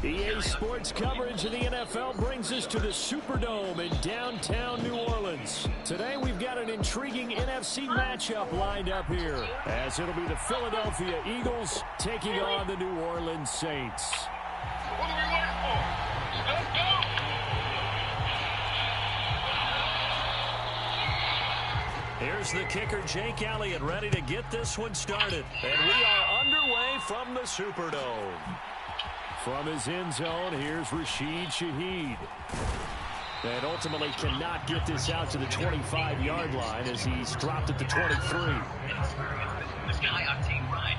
EA Sports coverage of the NFL brings us to the Superdome in downtown New Orleans. Today we've got an intriguing NFC matchup lined up here, as it'll be the Philadelphia Eagles taking on the New Orleans Saints. What are we waiting for? Let's go! Here's the kicker, Jake Elliott, ready to get this one started. And we are underway from the Superdome. From his end zone, here's Rashid Shaheed. And ultimately cannot get this out to the 25-yard line as he's dropped at the 23. This guy on team right.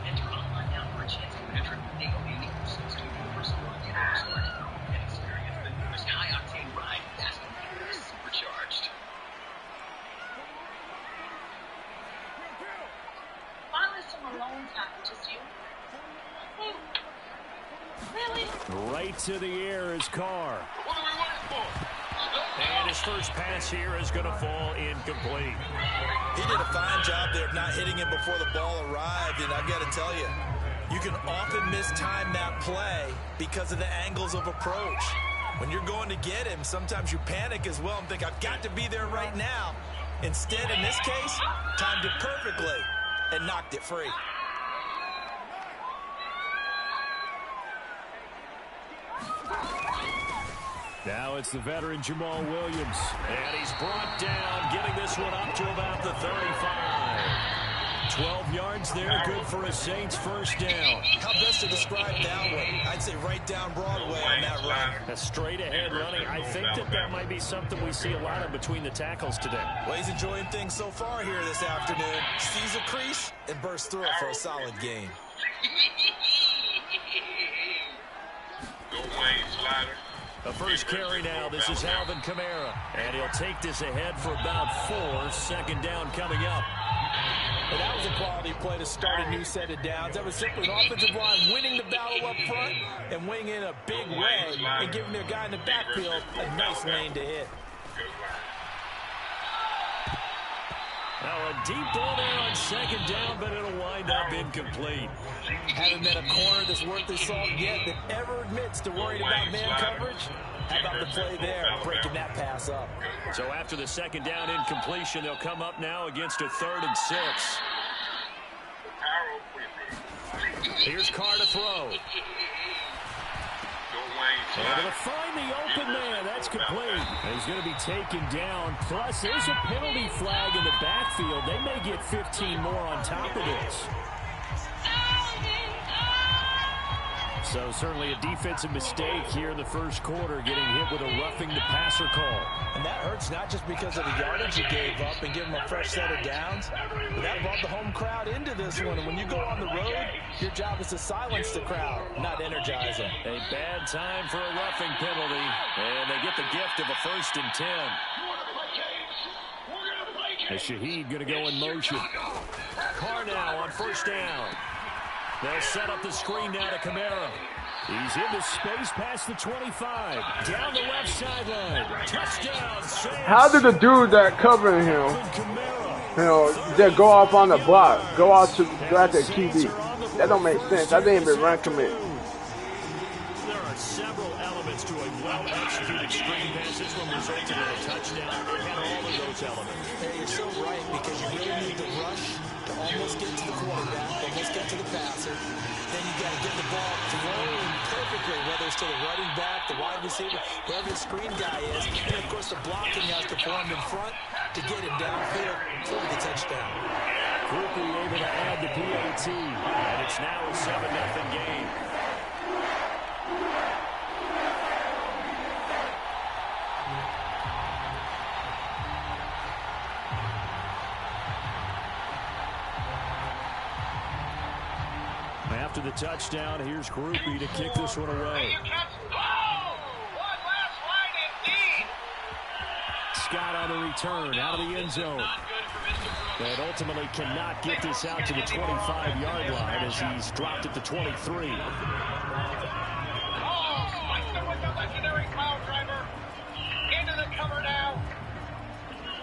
Enter online now for a chance to enter the Eagles University and experience the newest high octane ride. That's supercharged. Alone time, just you. Really? Right to the air is Carr. What are we waiting for? And his first pass here is going to fall incomplete. He did a fine job there of not hitting him before the ball arrived, and I've got to tell you, you can often mistime that play because of the angles of approach. When you're going to get him, sometimes you panic as well and think, I've got to be there right now. Instead, in this case, timed it perfectly and knocked it free. Now it's the veteran Jamal Williams. And he's brought down, getting this one up to about the 35. 12 yards there, good for a Saints first down. How best to describe that one? I'd say right down Broadway on that run. A straight ahead running. I think that might be something we see a lot of between the tackles today. Well, he's enjoying things so far here this afternoon. Sees a crease and bursts through it for a solid gain. Go Wayne Slider. The first carry now. This is Alvin Kamara. And he'll take this ahead for about 4. Second down coming up. And that was a quality play to start a new set of downs. That was simply an offensive line winning the battle up front and winning in a big way and giving their guy in the backfield a nice lane to hit. Now a deep ball there on second down, but it'll wind up incomplete. Haven't met a corner that's worth his salt yet that ever admits to worrying about man coverage. How about the play there, breaking that pass up? So after the second down incompletion, they'll come up now against a 3rd and 6. Here's Carr to throw. Able to find the open man. That's complete. He's going to be taken down. Plus, there's a penalty flag in the backfield. They may get 15 more on top of this. So certainly a defensive mistake here in the first quarter, getting hit with a roughing the passer call. And that hurts not just because of the yardage you gave up and give them a fresh set of downs, but that brought the home crowd into this one. And when you go on the road, your job is to silence the crowd, not energize them. A bad time for a roughing penalty, and they get the gift of a 1st and 10. As Shaheed going to go in motion. Carr now on first down. They'll set up the screen now to Kamara. He's into space past the 25. Down the left sideline. Touchdown, Saints. How did the dude that covering him, just go off on the block, go out to at the QB? That don't make sense. I didn't even run commit. There are several elements to a well-executed screen pass. This one resulted in a touchdown. It had all of those elements. Hey, you're so right, because you really need to rush to almost get to the quarterback, almost get to the passer. Then you got to get the ball thrown perfectly, whether it's to the running back, the wide receiver, whoever the screen guy is. And, of course, the blocking has to form in front to get him downfield for the touchdown. Quickly able to add the PAT, and it's now a 7-0 game. After the touchdown, here's Groupie to kick this one away. Scott on the return, out of the end zone. And ultimately cannot get this out to the 25-yard line as he's dropped at the 23. Oh, spiked him with the legendary pile driver. Into the cover now.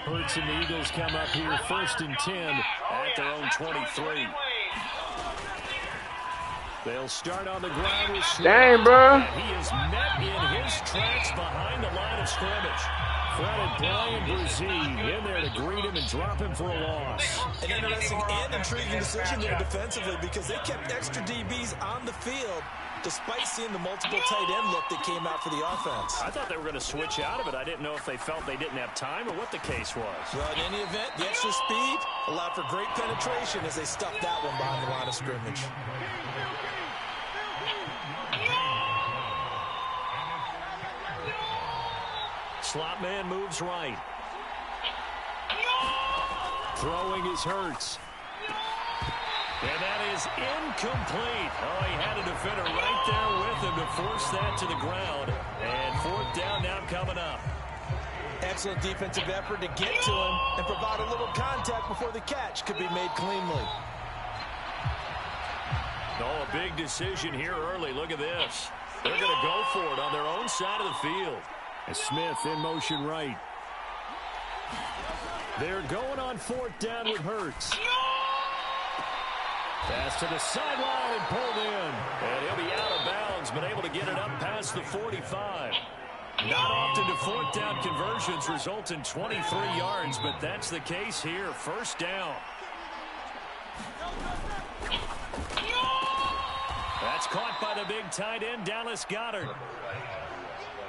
Hurts and the Eagles come up here 1st and 10 at their own 23. They'll start on the ground with Smith. Dang, bro. He is met in his tracks behind the line of scrimmage. Fronted Brian Brzee in there to greet him and drop him for a loss. An interesting and intriguing decision there defensively because they kept extra DBs on the field despite seeing the multiple tight end look that came out for the offense. I thought they were going to switch out of it. I didn't know if they felt they didn't have time or what the case was. Well, in any event, the extra speed allowed for great penetration as they stuffed that one behind the line of scrimmage. Slot man moves right. Throwing is Hurts. And that is incomplete. Oh, he had a defender right there with him to force that to the ground. And 4th down now coming up. Excellent defensive effort to get to him and provide a little contact before the catch could be made cleanly. Oh, a big decision here early. Look at this. They're going to go for it on their own side of the field. And Smith in motion right. They're going on 4th down with Hurts. Pass to the sideline and pulled in. And he'll be out of bounds, but able to get it up past the 45. Not often do 4th down conversions result in 23 yards, but that's the case here. 1st down. That's caught by the big tight end, Dallas Goedert.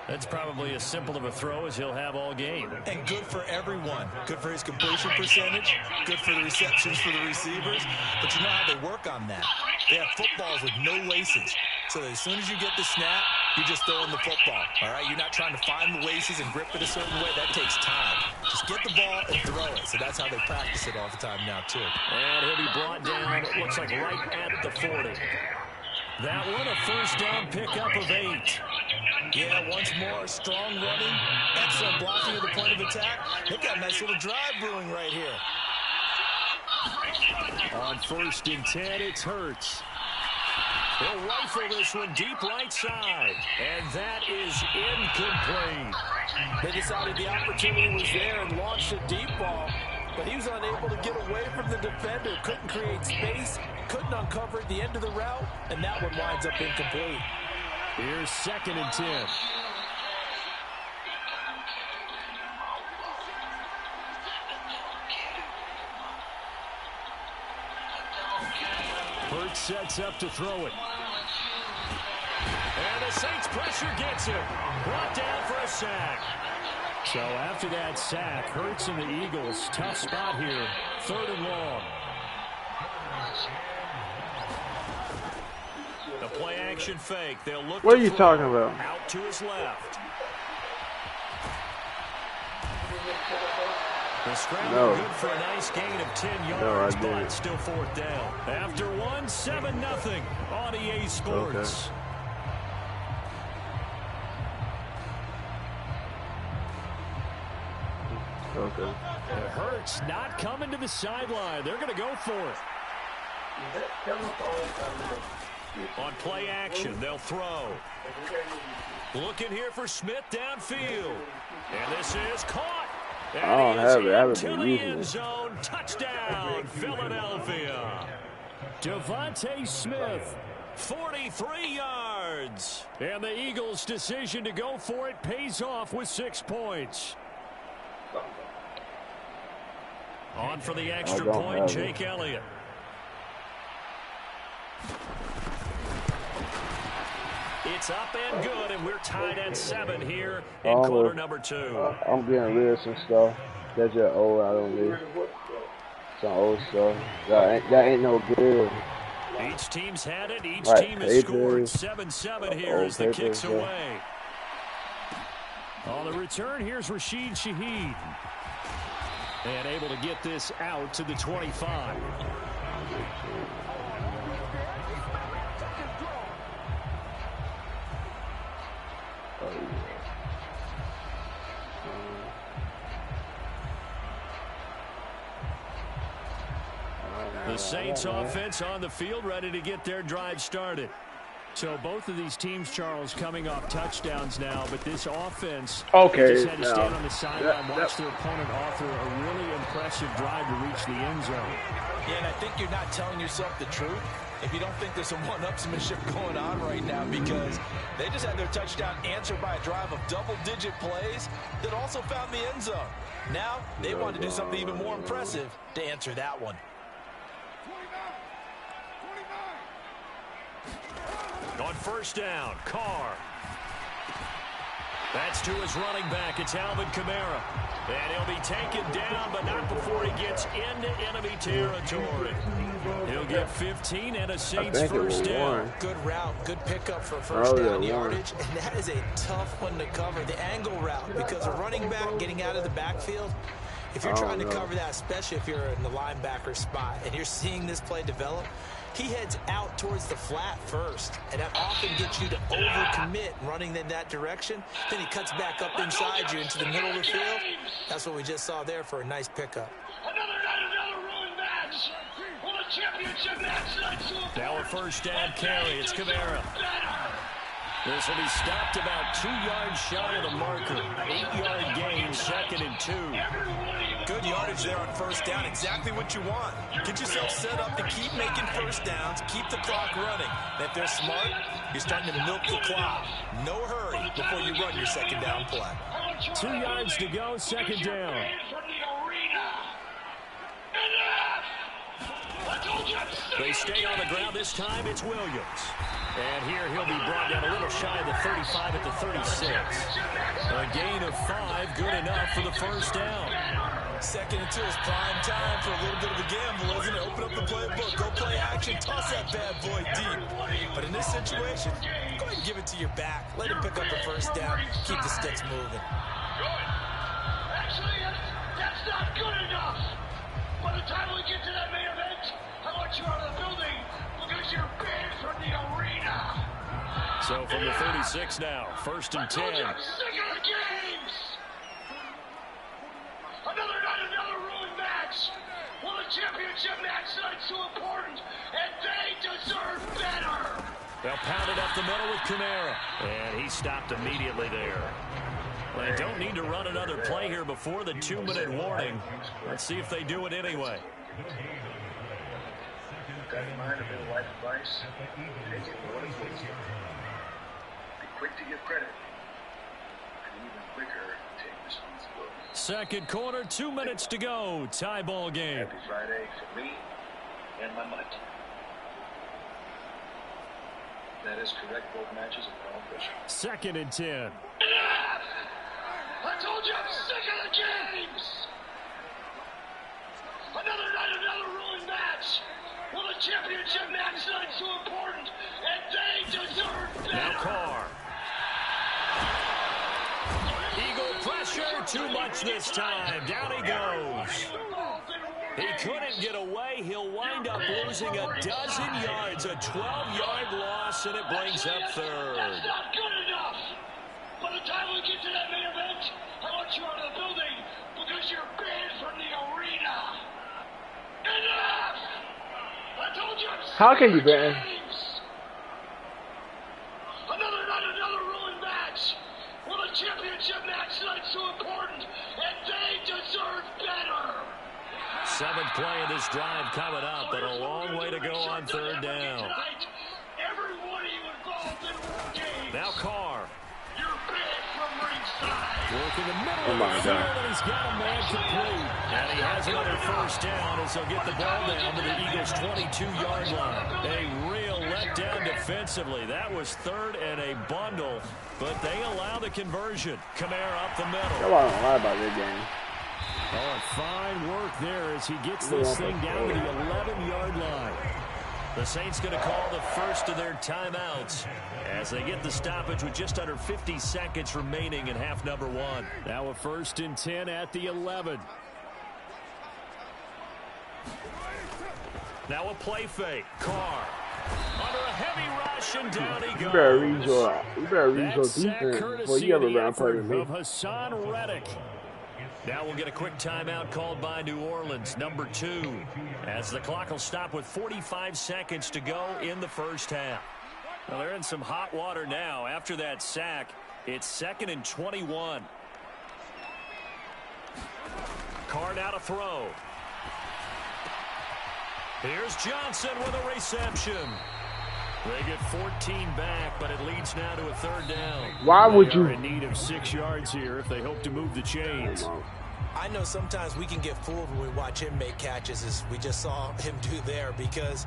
That's probably as simple of a throw as he'll have all game. And good for everyone. Good for his completion percentage. Good for the receptions for the receivers. But you know how they work on that. They have footballs with no laces. So as soon as you get the snap, you just throw in the football. All right? You're not trying to find the laces and grip it a certain way. That takes time. Just get the ball and throw it. So that's how they practice it all the time now, too. And he'll be brought down, it looks like right at the 40. That one a 1st down pickup of 8. Yeah, once more, strong running, excellent blocking at the point of attack. They've got a nice little drive brewing right here. On 1st and 10, it's Hurts. He'll rifle this one deep right side. And that is incomplete. They decided the opportunity was there and launched a deep ball, but he was unable to get away from the defender. Couldn't create space, couldn't uncover at the end of the route, and that one winds up incomplete. Here's 2nd and 10. Hurts sets up to throw it. And the Saints pressure gets him. Brought down for a sack. So after that sack, Hurts and the Eagles, tough spot here. 3rd and long. The play action fake. They'll look. What are you talking about? Out to his left. The scramble good for a nice gain of 10 yards, but still 4th down. After one, 7-0 on EA Sports. Okay. It hurts not coming to the sideline. They're going to go for it. On play action, they'll throw. Looking here for Smith downfield. And this is caught. And I don't have it. I haven't into been the using end it. zone. Touchdown, Philadelphia. Devontae Smith, 43 yards. And the Eagles' decision to go for it pays off with 6 points. On for the extra point, Jake Elliott. It's up and good, and we're tied at 7 here in quarter number 2. I'm getting rid of some stuff. That's just old. I don't need some old stuff. That ain't no good. Each team's had it. Each Right, team has scored. papers, 7-7 here as the kick's away. On the return, here's Rashid Shaheed. And able to get this out to the 25. The Saints offense on the field, ready to get their drive started. So both of these teams, Charles, coming off touchdowns now, but this offense just had to stand on the sideline, watch their opponent author a really impressive drive to reach the end zone. Yeah, and I think you're not telling yourself the truth if you don't think there's some one-upsmanship going on right now, because they just had their touchdown answered by a drive of double-digit plays that also found the end zone. Now they want to do something even more impressive to answer that one. On first down, Carr. That's to his running back. It's Alvin Kamara. And he'll be taken down, but not before he gets into enemy territory. He'll get 15 and a Saints first down. Good route, good pickup for first down yardage. And that is a tough one to cover, the angle route, because a running back getting out of the backfield, if you're trying to cover that, especially if you're in the linebacker spot and you're seeing this play develop, he heads out towards the flat first, and that often gets you to overcommit running in that direction. Then he cuts back up inside you into the middle of the field. That's what we just saw there for a nice pickup. Another ruined match. Well, a championship match. Now a first down carry. It's Kamara. This will be stopped about 2 yards shy of the marker. 8-yard gain, 2nd and 2. Good yardage there on first down. Exactly what you want. Get yourself set up to keep making first downs, keep the clock running. And if they're smart, you're starting to milk the clock. No hurry before you run your second down play. 2 yards to go, 2nd down. They stay on the ground. This time it's Williams. And here he'll be brought down a little shy of the 35 at the 36. A gain of 5, good enough for the first down. 2nd and 2 is prime time for a little bit of a gamble, isn't it? Open up the playbook, go play action, toss that bad boy deep. But in this situation, go ahead and give it to your back. Let him pick up the first down, keep the sticks moving. Good. Actually, that's not good enough. By the time we get to that main event, I want you out of the building because you're banned from the arena. So from the 36 now, 1st and 10. I'm sick of the games. Another ruined match. Well, the championship match night's so important, and they deserve better. They'll pound it up the middle with Kamara. And he stopped immediately there. Well, they don't need to run another play here before the 2-minute warning. Let's see if they do it anyway. Got in mind a bit of life advice? Take it for what it's worth. Be quick to give credit, and even quicker to take responsibility. 2nd quarter, 2 minutes to go. Tie ball game. Happy Friday for me and my money. That is correct. Both matches are all official. 2nd and 10. I told you I'm sick of the games. Another ruined match. Well, the championship match night's so important, and they deserve better. Now Carr. Eagle pressure, too much this time. Down he goes. He couldn't get away. He'll wind up losing a dozen yards, a 12-yard loss, and it brings up 3rd. That's not good enough. By the time we get to that main event, I want you out of the building because you're banned from the arena. Enough! I told you I'm sick How can you of the ban? games. Another ruined match. Well, the championship match night's so important, and they deserve better. 7th play of this drive coming up, but a long way to go on 3rd down. Every one of you involved in war games. Now Carr. You're banned from ringside. Working the middle Oh, my of the field, God. and he's got a man complete. And he has another first down as he'll get the ball down to the Eagles' 22-yard line. A real letdown defensively. That was 3rd and a bundle, but they allow the conversion. Kamara up the middle. That's why I don't lie about this game. Oh, fine work there as he gets this thing down to the 11-yard line. The Saints going to call the first of their timeouts as they get the stoppage with just under 50 seconds remaining in half number 1. Now a 1st and 10 at the 11. Now a play fake. Carr under a heavy rush, and down he goes. You better read your defense before you ever run play with me. Of Hassan Reddick. Now we'll get a quick timeout called by New Orleans, number 2, as the clock will stop with 45 seconds to go in the first half. Well, they're in some hot water now. After that sack, it's 2nd and 21. Carr now to throw. Here's Johnson with a reception. They get 14 back, but it leads now to a 3rd down. Why would you? They're in need of 6 yards here if they hope to move the chains. I know sometimes we can get fooled when we watch him make catches, as we just saw him do there, because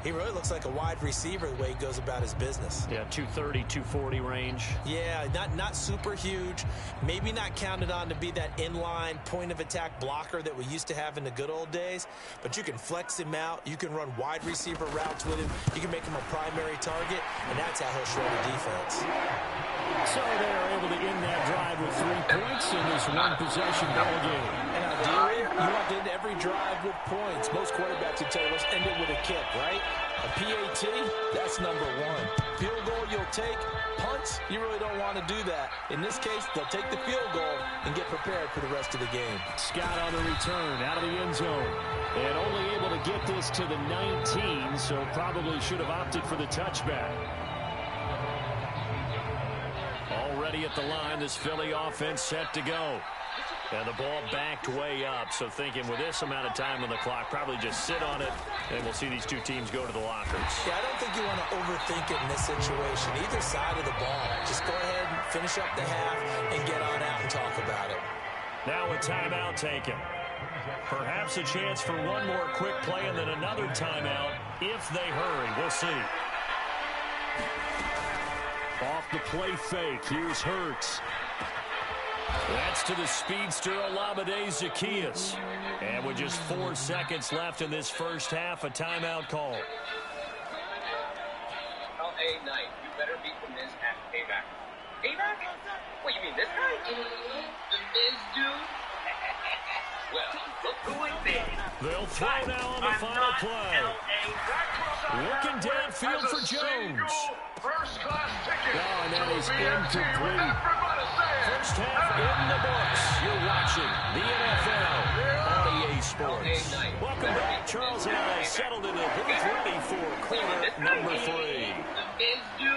he really looks like a wide receiver the way he goes about his business. Yeah, 230, 240 range. Yeah, not super huge. Maybe not counted on to be that inline point-of-attack blocker that we used to have in the good old days, but you can flex him out. You can run wide receiver routes with him. You can make him a primary target, and that's how he'll shred a defense. So they are able to end that drive with 3 points in this one-possession ball game. And ideally, you want to end every drive with points. Most quarterbacks would tell you, let's end it with a kick, right? A PAT, that's number 1. Field goal you'll take. Punts, you really don't want to do that. In this case, they'll take the field goal and get prepared for the rest of the game. Scott on the return out of the end zone. And only able to get this to the 19, so probably should have opted for the touchback. Already at the line, this Philly offense set to go. And the ball backed way up, so thinking with this amount of time on the clock, probably just sit on it, and we'll see these 2 teams go to the lockers. Yeah, I don't think you want to overthink it in this situation. Either side of the ball. Just go ahead and finish up the half and get on out and talk about it. Now a timeout taken. Perhaps a chance for one more quick play and then another timeout if they hurry. We'll see. Off the play fake. Here's Hurts. That's to the speedster Olamide Zaccheaus. And with just 4 seconds left in this first half, a timeout call. LA Knight, you better beat the Miz at Payback. Payback? What, you mean this guy? The Miz dude? Well, look who it is. They'll throw now on the final play. Looking downfield for Jones. First-class ticket. Oh, and that is incomplete. First half in the books. You're watching the NFL on EA Sports. Welcome back. Charles and I settled in the booth ready for quarter number 3. The Miz dude?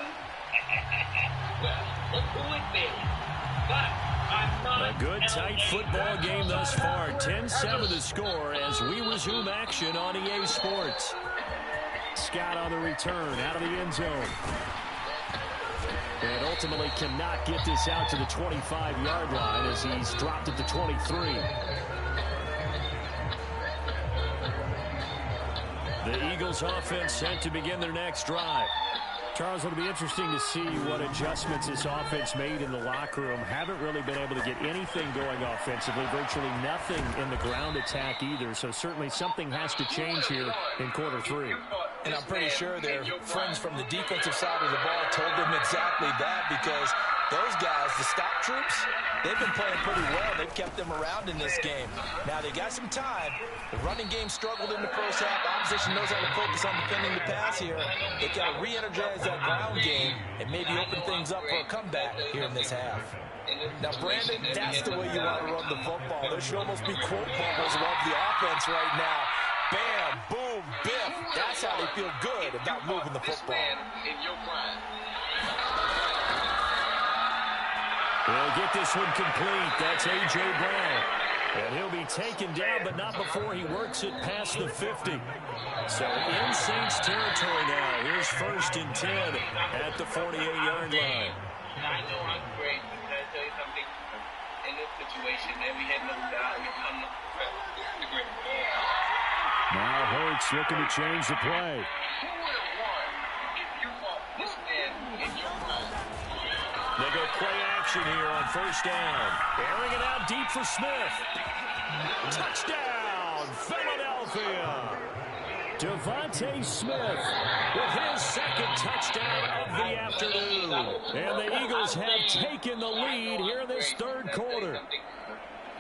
Well, look who it is. But a good, tight football game thus far. 10-7 the score as we resume action on EA Sports. Scott on the return out of the end zone. And ultimately cannot get this out to the 25-yard line as he's dropped it to 23. The Eagles offense set to begin their next drive. Charles, it'll be interesting to see what adjustments this offense made in the locker room. Haven't really been able to get anything going offensively. Virtually nothing in the ground attack either. So certainly something has to change here in quarter 3. And I'm pretty sure their friends from the defensive side of the ball told them exactly that, because those guys, the stop troops, they've been playing pretty well. They've kept them around in this game. Now, they got some time. The running game struggled in the first half. Opposition knows how to focus on defending the pass here. They got to re-energize that ground game and maybe open things up for a comeback here in this half. Now, Brandon, that's the way you want to run the football. There should almost be quote bubbles above the offense right now. Bam, boom, biff. That's how they feel good about moving the football. We'll get this one complete. That's A.J. Brown. And he'll be taken down, but not before he works it past the 50. So in Saints territory now. Here's 1st and 10 at the 48-yard line. I know I'm great. Can I tell you something? In this situation, every head no doubt, I'm the great. Now Hurts looking to change the play. Who would have won if you fought this man in your prime? They go play action here on 1st down. Airing it out deep for Smith. Touchdown, Philadelphia. Devontae Smith with his 2nd touchdown of the afternoon. And the Eagles have taken the lead here in this 3rd quarter.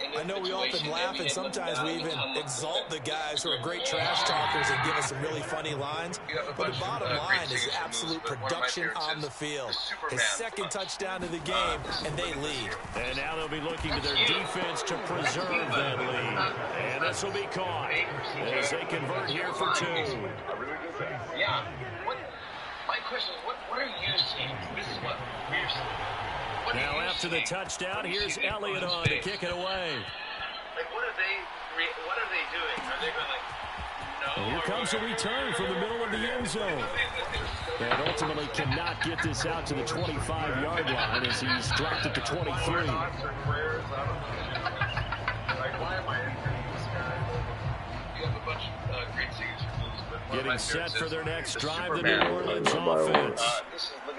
In I know we often laugh, and sometimes we even exalt the guys who are great trash talkers and give us some really funny lines. But the bottom line is absolute production on the field. His second touchdown of the game, and they lead. And now they'll be looking to their defense to preserve that lead. And this will be caught as they convert here for 2. Yeah. My question is, what are you seeing? This is what we're seeing. Now after the touchdown, here's Elliott on to kick it away. Like, what are they doing? Are they going like, no? And here comes a return from the middle of the end zone. And ultimately cannot get this out to the 25-yard line as he's dropped it to 23. Like, why am I entering this guy? You have a bunch of great singers for blues, but Getting set for their next drive, the New Orleans offense.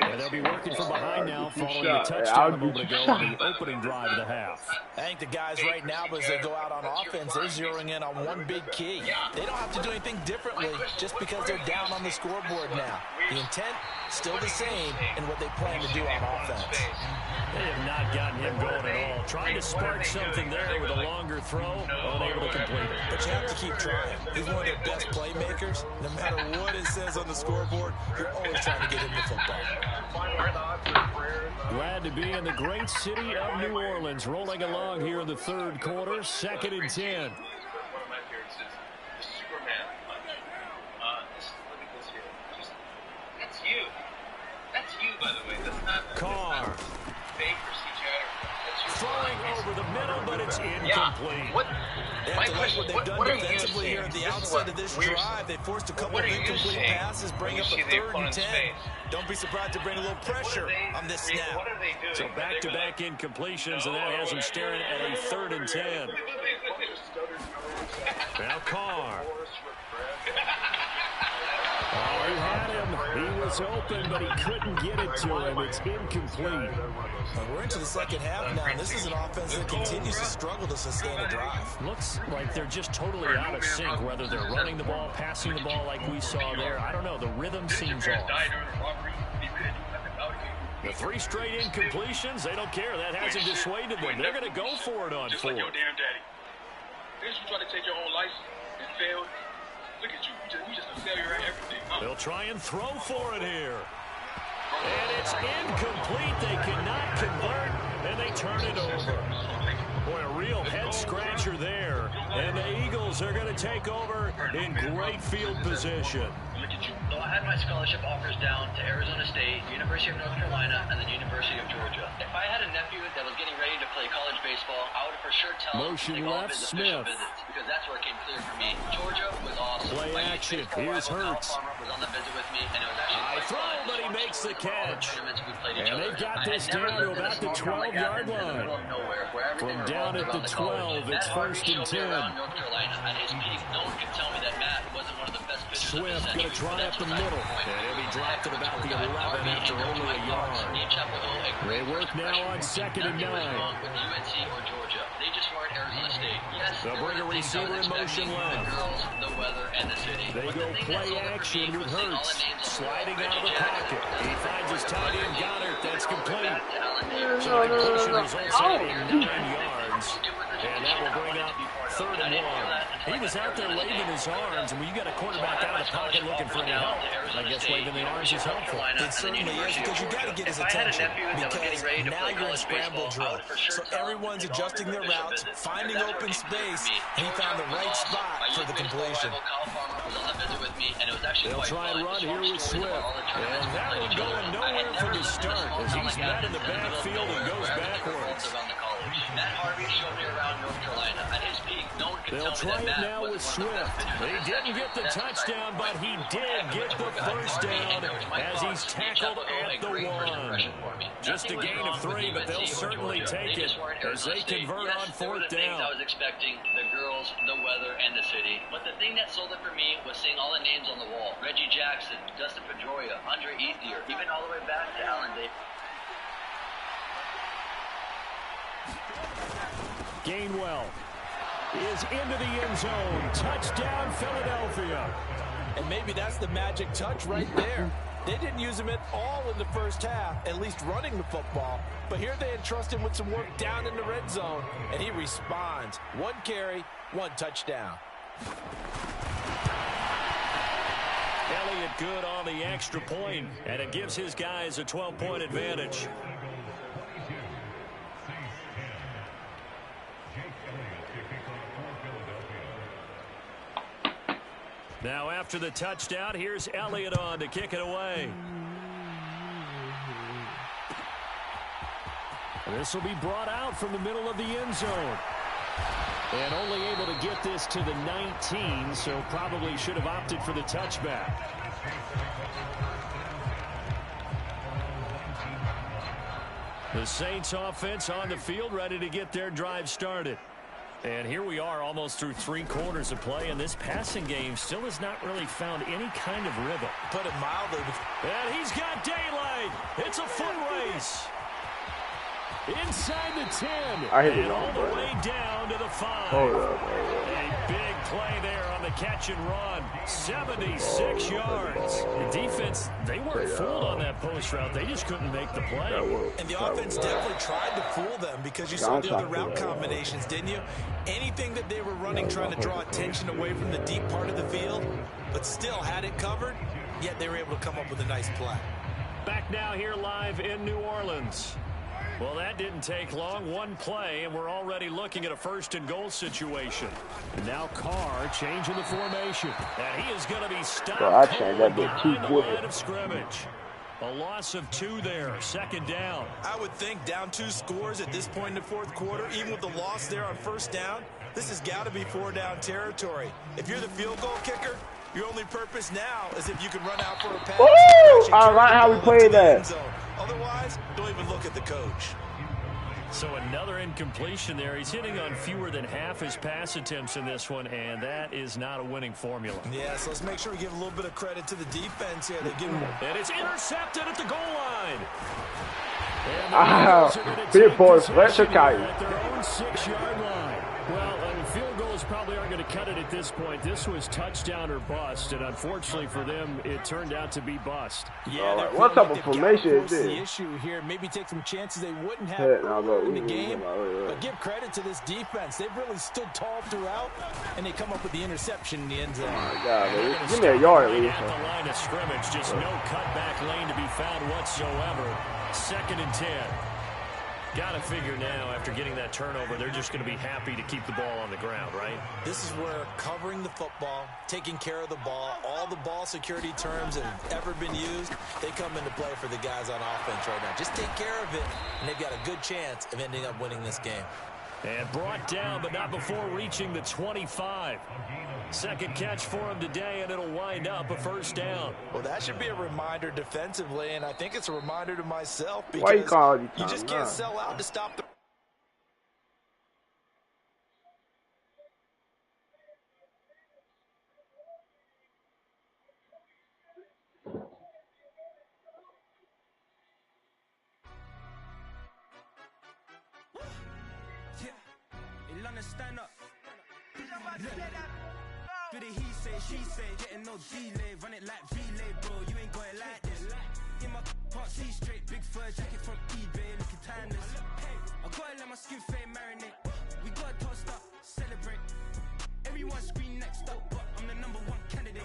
And they'll be working from behind now following the touchdown a moment ago on the opening drive of the half. I think the guys right now, as they go out on offense, they're zeroing in on one big key. They don't have to do anything differently just because they're down on the scoreboard now. The intent, still the same in what they plan to do on offense. They have not gotten him going at all. Trying to spark something there with a longer throw, unable to complete it. But you have to keep trying. He's one of their best playmakers. No matter what it says on the scoreboard, you're always trying to get him the football. Glad to be in the great city of New Orleans, rolling along here in the third quarter, 2nd and 10. One of my favorites is the Superman. Look at this here. That's you. That's you, by the way. That's not Carr. fake or CGI. That's your Throwing over the middle, but it's incomplete. They have to like what they've done defensively here at the outset of this drive. They forced a couple of incomplete passes, bring up a 3rd and 10. Don't be surprised to bring a little pressure on this snap. So back-to-back incompletions, and that has him staring at a 3rd and 10. Now Carr. Oh, he had him. He was open, but he couldn't get it to him. It's incomplete. We're into the second half now, and this is an offense that continues to struggle to sustain a drive. Looks like they're just totally out of sync, whether they're running the ball, passing the ball like we saw there. I don't know. The rhythm seems off. The 3 straight incompletions, they don't care. That hasn't dissuaded them. They're going to go for it on 4th. Just like your damn daddy. Didn't you try to take your own life and failed? Look at you. You just a failure at everything. They'll try and throw for it here. And it's incomplete. They cannot convert, and they turn it over. Boy, a real head-scratcher there. And the Eagles are going to take over in great field position. Look at you. So I had my scholarship offers down to Arizona State, University of North Carolina, and the University of Georgia. If I had a nephew that was getting ready to play college baseball, I would for sure tell him to take all of his official visits, because that's where it came clear for me. Georgia was awesome. Play action. Here's Hurts. Was on the visit with me, and it was actually high throw, but he makes the catch. And they've got this down to about the 12-yard line. From down at the 12, it's 1st and 10. Swift going to try up the middle. And he'll be dropped at about the 11 after only a yard. They work now on 2nd and 9. They'll bring a receiver in motion left. They go play action with Hurts. Sliding out of the pocket. He finds his tight end Goddard. That's complete. So the completion results in 9 yards. And that will bring up 3rd and 1. He was out there waving his arms, and when you got a quarterback out of the pocket looking for any help, I guess waving the arms is helpful. It certainly is, because you got to get his attention, because now you're in scramble drill. So everyone's adjusting their routes, finding open space, and he found the right spot for the completion. They'll try and run here with Swift. And that one going nowhere from the start as he's met in the backfield and goes backwards. They'll try it now with Swift. He didn't get the touchdown, but he did get the first down as he's tackled at the 1. Just a gain of 3, but they'll certainly take it as they convert on 4th down. I was expecting the girls, the weather, and the city. But the thing that sold it for me was seeing all the names on the wall. Reggie Jackson, Dustin Pedroia, Andre Ethier, even all the way back to Alan Davis. Gainwell is into the end zone. Touchdown, Philadelphia. And maybe that's the magic touch right there. They didn't use him at all in the first half, at least running the football. But here they entrust him with some work down in the red zone, and he responds. 1 carry, 1 touchdown. Elliott good on the extra point, and it gives his guys a 12-point advantage. Now after the touchdown, here's Elliott on to kick it away. This will be brought out from the middle of the end zone. And only able to get this to the 19, so probably should have opted for the touchback. The Saints offense on the field, ready to get their drive started. And here we are almost through 3 quarters of play, and this passing game still has not really found any kind of rhythm. Put it mildly. And he's got daylight. It's a foot race. Inside the 10. And all the way down to the 5. A big play there on the catch and run. 76 yards. The defense, they weren't fooled on that post route. They just couldn't make the play. And the offense definitely tried to fool them because you saw the other route combinations, didn't you? Anything that they were running trying to draw attention away from the deep part of the field, but still had it covered, yet they were able to come up with a nice play. Back now here live in New Orleans. Well, that didn't take long. 1 play, and we're already looking at a 1st and goal situation. And now Carr changing the formation. And he is going to be stopped behind the line of scrimmage. A loss of 2 there, 2nd down. I would think down 2 scores at this point in the 4th quarter, even with the loss there on 1st down, this has got to be 4-down territory. If you're the field goal kicker, your only purpose now is if you can run out for a pass. Woo! I like how we played that. Otherwise, don't even look at the coach. So another incompletion there. He's hitting on fewer than half his pass attempts in this one, and that is not a winning formula. Yeah, so let's make sure we give a little bit of credit to the defense here. They give him... And it's intercepted at the goal line. People is versatile. At their own 6-yard line. Well, field goals probably aren't going to cut it at this point. This was touchdown or bust, and unfortunately for them, it turned out to be bust. Yeah, what type of formation is this? The issue here, maybe take some chances they wouldn't have in the game, but give credit to this defense. They've really stood tall throughout, and they come up with the interception in the end zone. Oh my God, man. Give me a yard, at least. At the line of scrimmage, just no cutback lane to be found whatsoever. 2nd and 10. Got to figure now, after getting that turnover, they're just going to be happy to keep the ball on the ground, right? This is where covering the football, taking care of the ball, all the ball security terms that have ever been used, they come into play for the guys on offense right now. Just take care of it, and they've got a good chance of ending up winning this game. And brought down, but not before reaching the 25. 2nd catch for him today, and it'll wind up a 1st down. Well, that should be a reminder defensively, and I think it's a reminder to myself because you just can't sell out to stop the... Stand up. Do the he say, she say, getting no delay, run it like relay, bro. You ain't going like this. In my can't see straight, big fur jacket from eBay, looking timeless. I gotta let my skin fade marinate. We gotta toast up, celebrate. Everyone scream next up, but I'm the #1 candidate.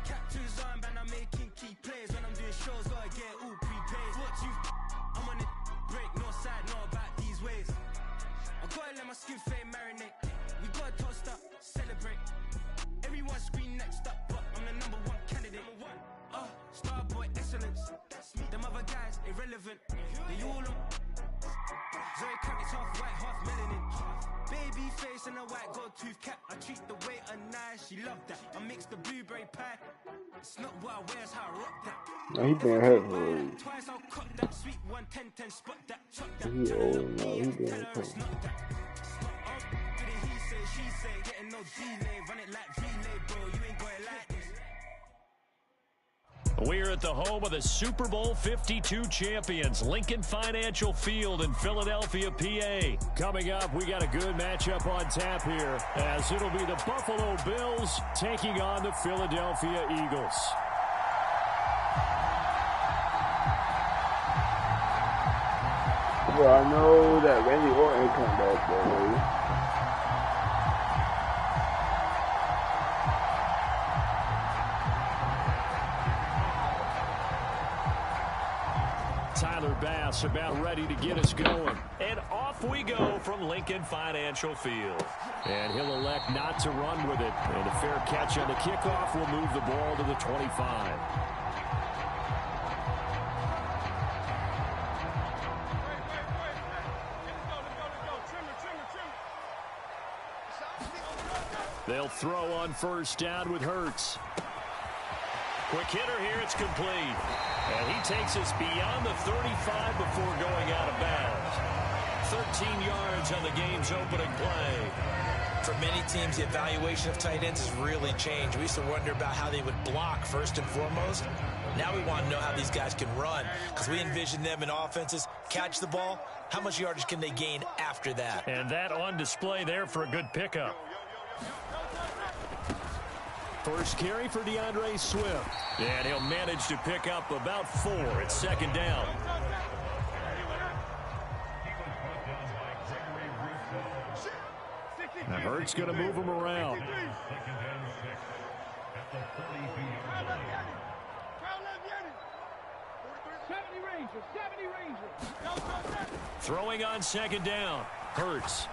Captain's armband, I'm making key plays. When I'm doing shows, gotta get all prepaid. What you? I'm on it, break, no side, no about these ways. I gotta let my skin fade marinate. We gotta toast up, celebrate. Everyone scream next up, but I'm the #1 candidate. Starboy excellence. Them other guys irrelevant. They all on. Zoe Kravitz half white, half melanin. Baby face and a white gold tooth cap. I treat the waiter nice, she loved that. I mix the blueberry pie. It's not what I wear, it's how I rock that. No, he been hurt. Twice I'll cut that sweet 110 spot that. Chop that. He old now, he been hurt. He say, she say, getting no delay, run it like relay, bro. You ain't going like this. We're at the home of the Super Bowl 52 champions, Lincoln Financial Field in Philadelphia, PA. Coming up, we got a good matchup on tap here, as it'll be the Buffalo Bills taking on the Philadelphia Eagles. But I know that Randy Orton ain't coming back, boy. Tyler Bass about ready to get us going. And off we go from Lincoln Financial Field. And he'll elect not to run with it. And a fair catch on the kickoff will move the ball to the 25. They'll throw on first down with Hurts. Quick hitter here, it's complete. And he takes us beyond the 35 before going out of bounds. 13 yards on the game's opening play. For many teams, the evaluation of tight ends has really changed. We used to wonder about how they would block first and foremost. Now we want to know how these guys can run, because we envision them in offenses catch the ball. How much yardage can they gain after that? And that on display there for a good pickup. First carry for DeAndre Swift. And he'll manage to pick up about 4 at second down. Now Hurts going to move him around. Throwing on second down. Hurts.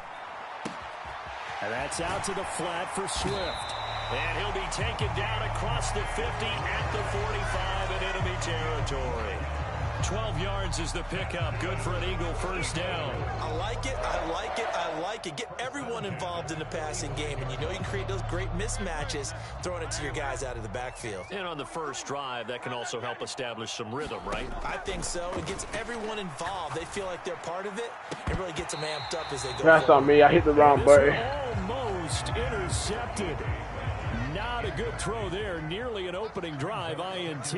And that's out to the flat for Swift. And he'll be taken down across the 50 at the 45 in enemy territory. 12 yards is the pickup. Good for an Eagle first down. I like it, I like it, I like it. Get everyone involved in the passing game. And you know you can create those great mismatches throwing it to your guys out of the backfield. And on the first drive, that can also help establish some rhythm, right? I think so. It gets everyone involved. They feel like they're part of it. It really gets them amped up as they go. That's on me. I hit the wrong button. Almost intercepted. Not a good throw there. Nearly an opening drive INT.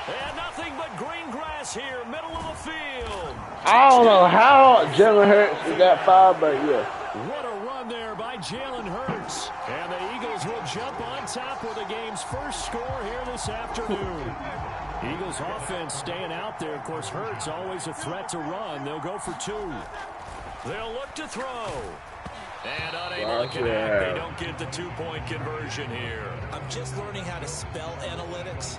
And nothing but green grass here, middle of the field. I don't know how Jalen Hurts got 5, but yeah. What a run there by Jalen Hurts. And the Eagles will jump on top with the game's first score here this afternoon. Eagles offense staying out there. Of course, Hurts always a threat to run. They'll go for 2. They'll look to throw. And unable to connect. They don't get the 2-point conversion here. I'm just learning how to spell analytics,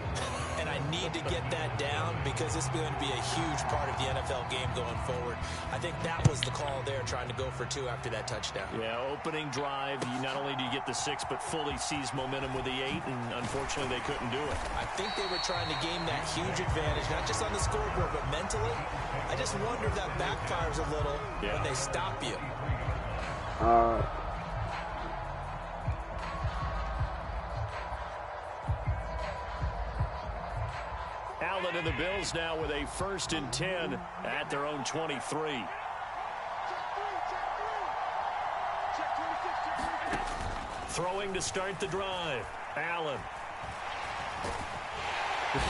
and I need to get that down because it's going to be a huge part of the NFL game going forward. I think that was the call there, trying to go for 2 after that touchdown. Yeah, opening drive, not only do you get the 6, but fully seize momentum with the 8, and unfortunately they couldn't do it. I think they were trying to gain that huge advantage, not just on the scoreboard, but mentally. I just wonder if that backfires a little when they stop you. Allen and the Bills now with a 1st and 10 at their own 23. Throwing to start the drive. Allen.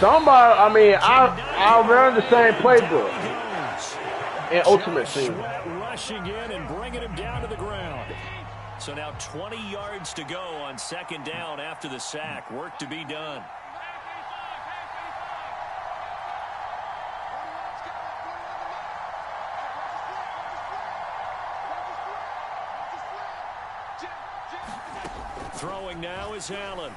Somebody, I mean, I run the same playbook in Ultimate Team. Rushing in and bringing him down to the ground. So now 20 yards to go on second down after the sack. Work to be done. Throwing now is Allen.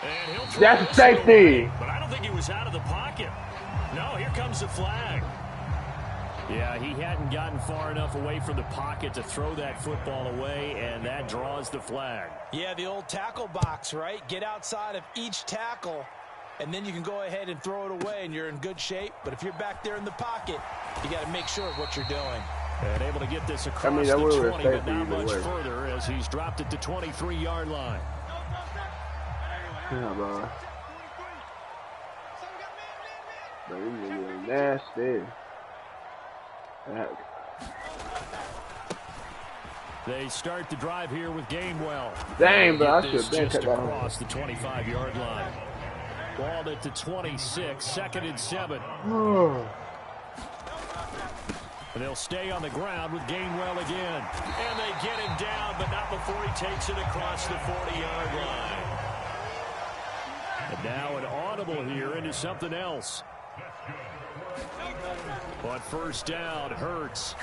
And he'll throw. That's a safety. But I don't think he was out of the pocket. No, here comes the flag. Yeah, he hadn't gotten far enough away from the pocket to throw that football away, and that draws the flag. Yeah, the old tackle box, right? Get outside of each tackle, and then you can go ahead and throw it away, and you're in good shape. But if you're back there in the pocket, you got to make sure of what you're doing. And able to get this across the 20, but not much further as he's dropped it to 23-yard line. Yeah, bro. But this is nasty. They start the drive here with Gainwell. Dang, bro, I should have been just across the 25-yard line. Balled it to 26, 2nd and 7. And they'll stay on the ground with Gainwell again. And they get him down, but not before he takes it across the 40-yard line. And now an audible here into something else. But first down, Hurts.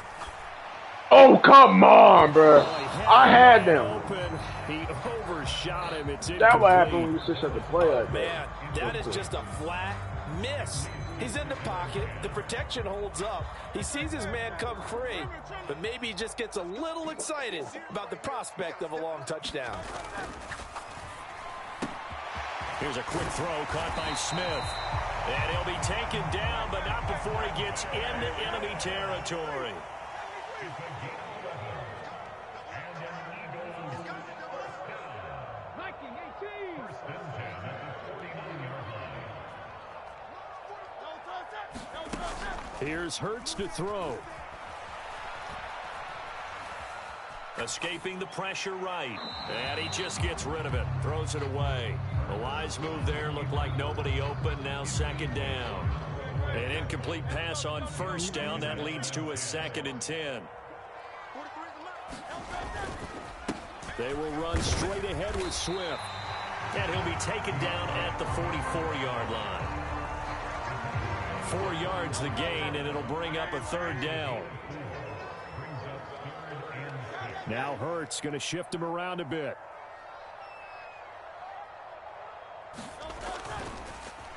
Oh, come on, bro. I had them. He overshot him. It's that what happened when you switch up the play like that. Man, that is just a flat miss. He's in the pocket. The protection holds up. He sees his man come free, but maybe he just gets a little excited about the prospect of a long touchdown. Here's a quick throw caught by Smith. And he'll be taken down, but not before he gets into enemy territory. Here's Hurts to throw. Escaping the pressure right. And he just gets rid of it. Throws it away. A wise move there. Looked like nobody open. Now second down. An incomplete pass on first down. That leads to a 2nd and 10. They will run straight ahead with Swift. And he'll be taken down at the 44-yard line. 4 yards the gain, and it'll bring up a 3rd down. Now Hurts going to shift him around a bit.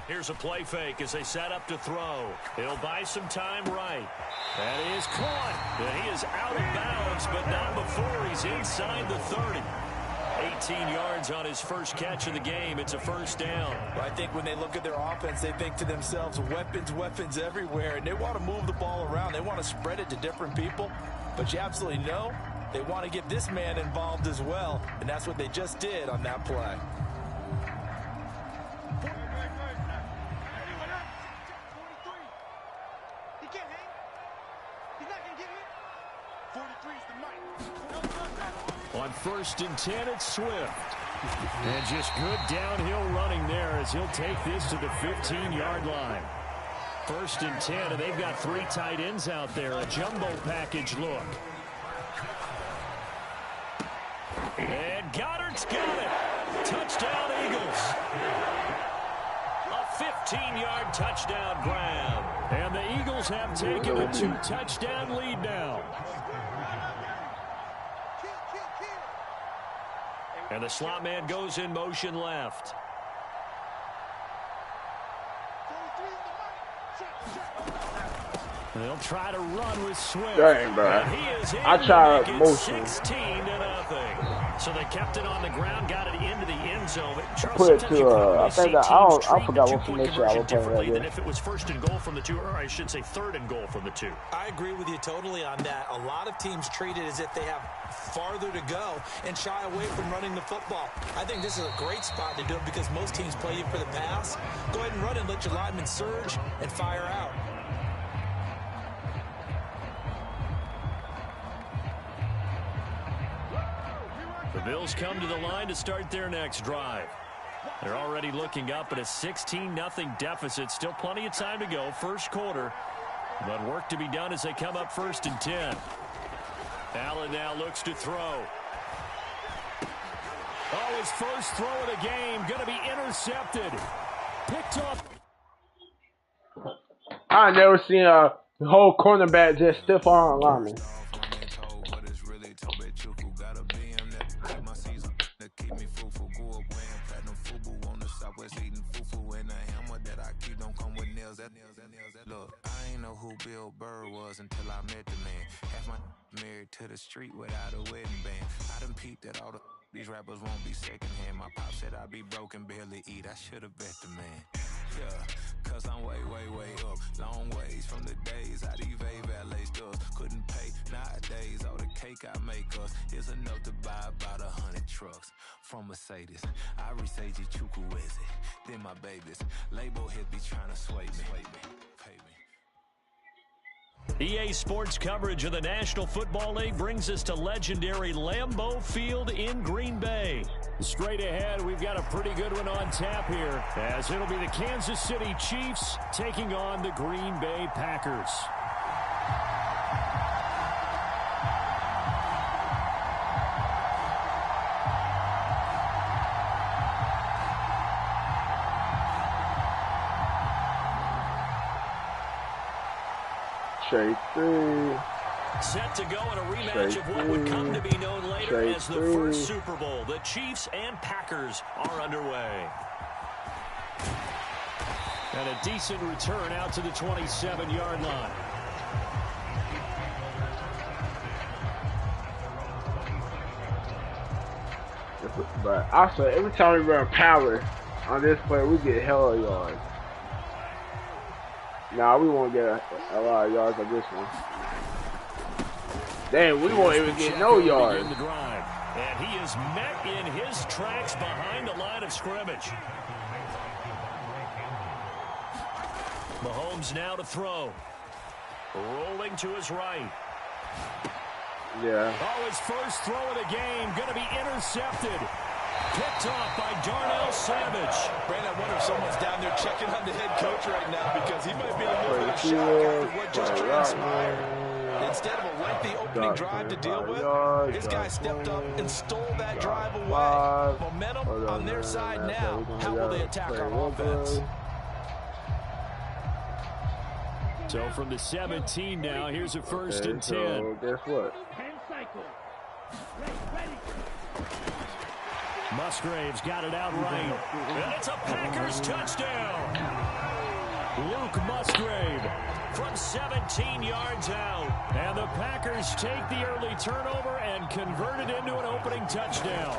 Here's a play fake as they set up to throw. He'll buy some time right. That is caught. And he is out of bounds, but not before he's inside the 30. 18 yards on his first catch of the game. It's a first down. Well, I think when they look at their offense, they think to themselves, weapons, weapons everywhere. And they want to move the ball around. They want to spread it to different people. But you absolutely know they want to get this man involved as well. And that's what they just did on that play. On 1st and 10, it's Swift. And just good downhill running there as he'll take this to the 15-yard line. 1st and 10, and they've got 3 tight ends out there. A jumbo package look. And Goddard's got it. Touchdown, Eagles. A 15-yard touchdown grab. And the Eagles have taken a 2-touchdown lead now. And the slot man goes in motion left. They'll try to run with Swift. Dang, bro. I tried motion. 16-0. So they kept it on the ground, got it into the end zone. Put it to I think I forgot what formation I was playing than if it was 1st and goal from the 2, or I should say 3rd and goal from the 2. I agree with you totally on that. A lot of teams treat it as if they have farther to go and shy away from running the football. I think this is a great spot to do it because most teams play you for the pass. Go ahead and run and let your linemen surge and fire out. The Bills come to the line to start their next drive. They're already looking up at a 16-0 deficit. Still plenty of time to go. First quarter. But work to be done as they come up 1st and 10. Allen now looks to throw. Oh, his first throw of the game. Going to be intercepted. Picked off. I never seen a whole cornerback just stiff arm lineman. Look, I ain't know who Bill Burr was until I met the man. Half my married to the street without a wedding band. I done peeped that all these rappers won't be secondhand. My pop said I'd be broken, barely eat. I should've bet the man. Yeah, cause I'm way, way, way up. Long ways from the days I evade valet stores. Couldn't pay nowadays. All the cake I make us is enough to buy about 100 trucks. From Mercedes, I resage Chukwueze. Then my babies, label head be trying to sway me. EA Sports coverage of the National Football League brings us to legendary Lambeau Field in Green Bay. Straight ahead, we've got a pretty good one on tap here, as it'll be the Kansas City Chiefs taking on the Green Bay Packers. Straight three. Set to go in a rematch of what would come to be known later as the first Super Bowl. The Chiefs and Packers are underway. And a decent return out to the 27-yard line. But also, every time we run power on this play, we get hella yards. Nah, we won't get a lot of yards on this one. Damn, we won't even get no yards. And he is met in his tracks behind the line of scrimmage. Mahomes now to throw. Rolling to his right. Yeah. Oh, his first throw of the game going to be intercepted. Picked off by Darnell Savage. Brandon, I wonder if someone's down there checking on the head coach right now because he might be in a little bit of shock after what just transpired. Instead of a lengthy opening drive to deal with, this guy stepped up and stole that drive away. Momentum on their side now. How will they attack on offense? So from the 17 now, here's a first and 10. So guess what? Musgrave's got it out right. And it's a Packers touchdown. Luke Musgrave from 17 yards out. And the Packers take the early turnover and convert it into an opening touchdown.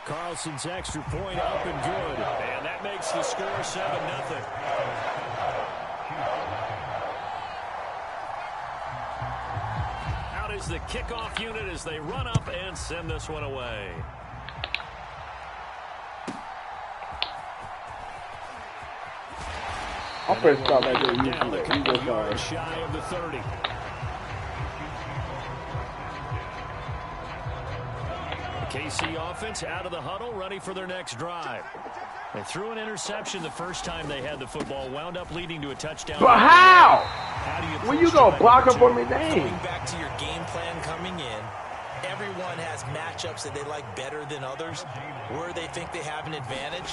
Carlson's extra point up and good. And that makes the score 7-0. Out is the kickoff unit as they run up and send this one away. I'll first start back there. Down the couple yards shy of the 30. The KC offense out of the huddle, ready for their next drive. They threw an interception the first time they had the football, wound up leading to a touchdown. But how? How do you when you go block up for me, dang. Going back to your game plan coming in, everyone has matchups that they like better than others, where they think they have an advantage.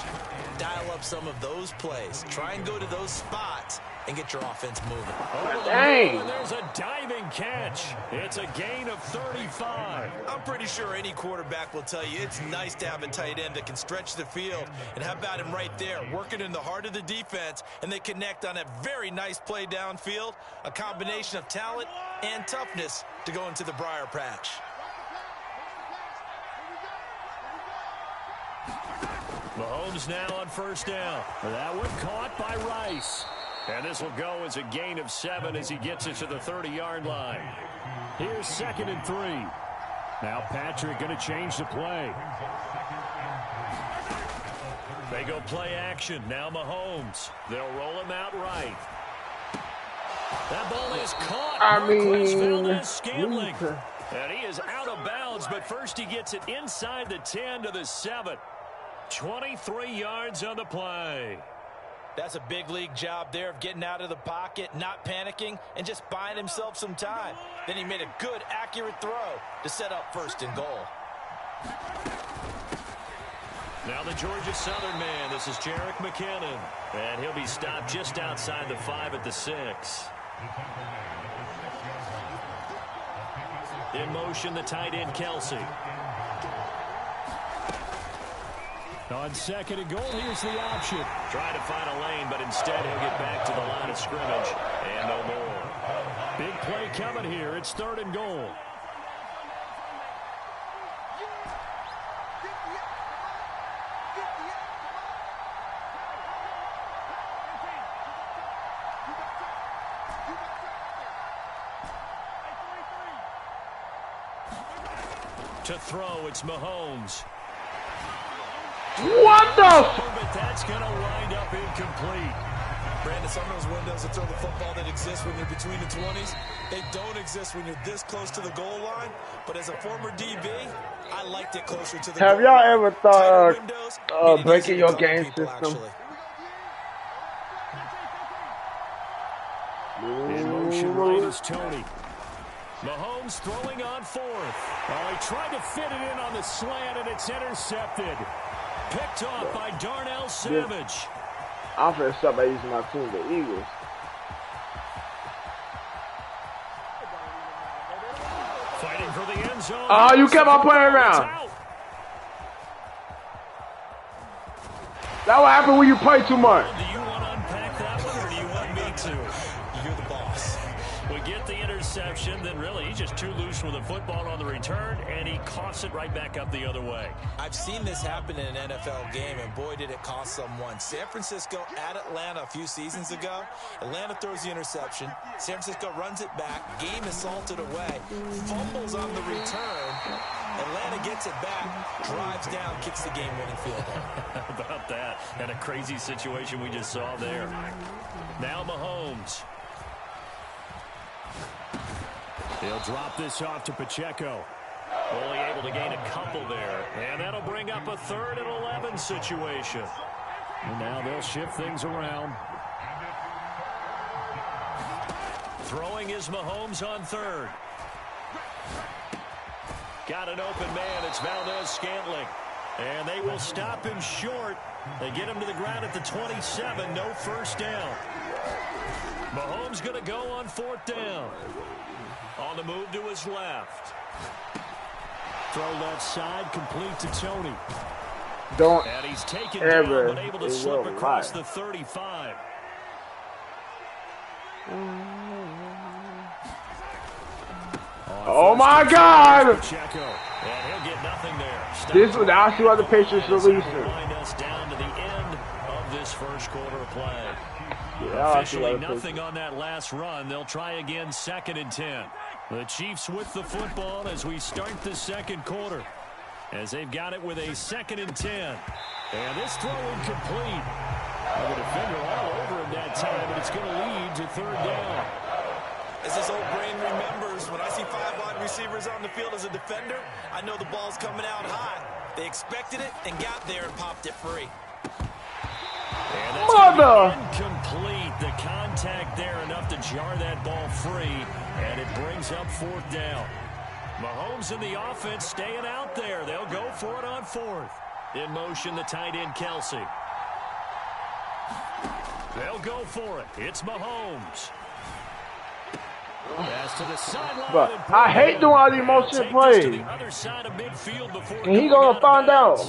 Dial up some of those plays. Try and go to those spots and get your offense moving. Dang. There's a diving catch. It's a gain of 35. I'm pretty sure any quarterback will tell you it's nice to have a tight end that can stretch the field. And how about him right there, working in the heart of the defense, and they connect on a very nice play downfield, a combination of talent and toughness to go into the briar patch. Mahomes now on first down. That one caught by Rice. And this will go as a gain of 7 as he gets it to the 30-yard line. Here's 2nd and 3. Now Patrick going to change the play. They go play action. Now Mahomes. They'll roll him out right. That ball is caught. Scantling. And he is out of bounds, but first he gets it inside the 10 to the 7. 23 yards on the play. That's a big league job there of getting out of the pocket, not panicking, and just buying himself some time. Then he made a good, accurate throw to set up 1st and goal. Now the Georgia Southern man. This is Jerick McKinnon. And he'll be stopped just outside the 5 at the 6. In motion, the tight end, Kelsey. On 2nd and goal, here's the option. Trying to find a lane, but instead he'll get back to the line of scrimmage. And no more. Big play coming here. It's 3rd and goal. To throw, it's Mahomes. What the? But that's going to wind up incomplete. Brandon, some of those windows to throw the football that exist when you're between the 20s, they don't exist when you're this close to the goal line. But as a former DB, I liked it closer to the goal line. Have y'all ever thought of breaking your game system? In motion right is Tony. Mahomes throwing on 4th. Oh, he tried to fit it in on the slant, and it's intercepted. Picked off by Darnell Savage. I'm finna start by using my team, the Eagles. Fighting for the end zone. Oh, you kept on playing around. That what happened when you play too much. Do you want to unpack that one, or do you want me to? You're the boss. We get the interception, then really he's just too loose with the football on the return, and he coughs it right back up the other way. I've seen this happen in an NFL game, and boy, did it cost someone. San Francisco at Atlanta a few seasons ago. Atlanta throws the interception. San Francisco runs it back. Game is salted away. Fumbles on the return. Atlanta gets it back, drives down, kicks the game-winning field goal. How about that? And a crazy situation we just saw there. Now Mahomes. He'll drop this off to Pacheco. Only able to gain a couple there. And that'll bring up a 3rd and 11 situation. And now they'll shift things around. Throwing is Mahomes on 3rd. Got an open man. It's Valdez-Scantling. And they will stop him short. They get him to the ground at the 27. No first down. Mahomes going to go on 4th down. On the move to his left. Throw left side, complete to Tony. Don't and he's taken ever down, but able to slip across the 35. Oh my God! Pacheco, and he'll get nothing there. This would ask you other Patriots release him. Wind us down to the end of this first quarter of play. Yeah, officially nothing on that last run. They'll try again 2nd and 10. The Chiefs with the football as we start the second quarter. As they've got it with a 2nd and 10. And this throw incomplete. The defender all over him that time, but it's going to lead to 3rd down. As this old brain remembers, when I see 5 wide receivers on the field as a defender, I know the ball's coming out high. They expected it and got there and popped it free. And that's incomplete. The contact there enough to jar that ball free, and it brings up 4th down. Mahomes and the offense staying out there. They'll go for it on 4th. In motion, the tight end, Kelsey. They'll go for it. It's Mahomes. Pass to the sideline. But I hate doing all these motion plays. And he gonna find out.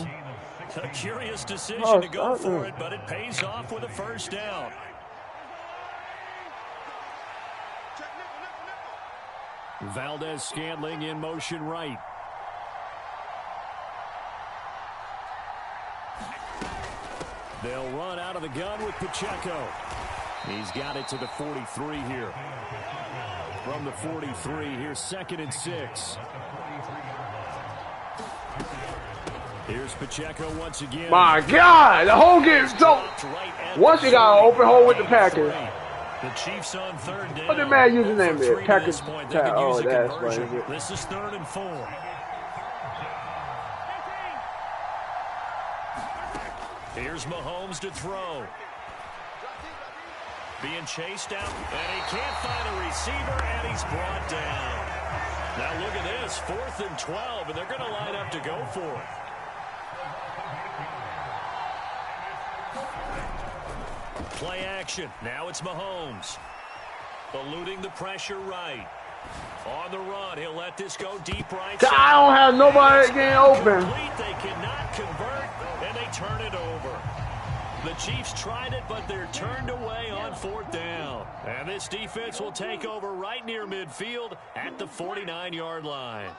A curious decision to go for it, but it pays off with a first down. Valdez-Scantling in motion right. They'll run out of the gun with Pacheco. He's got it to the 43 here. From the 43, here's 2nd and 6. Here's Pacheco once again. My God, the whole game is so. Once you got an open hole with the Packers. The Chiefs on 3rd down. What the man username is? Packers. Oh, that's right. This is 3rd and 4. Here's Mahomes to throw. Being chased out, and he can't find a receiver, and he's brought down. Now look at this, 4th and 12, and they're going to line up to go for it. Play action. Now it's Mahomes. Eluding the pressure right. On the run, he'll let this go deep right side. I don't have nobody getting open. They cannot convert, and they turn it over. The Chiefs tried it, but they're turned away on 4th down. And this defense will take over right near midfield at the 49-yard line.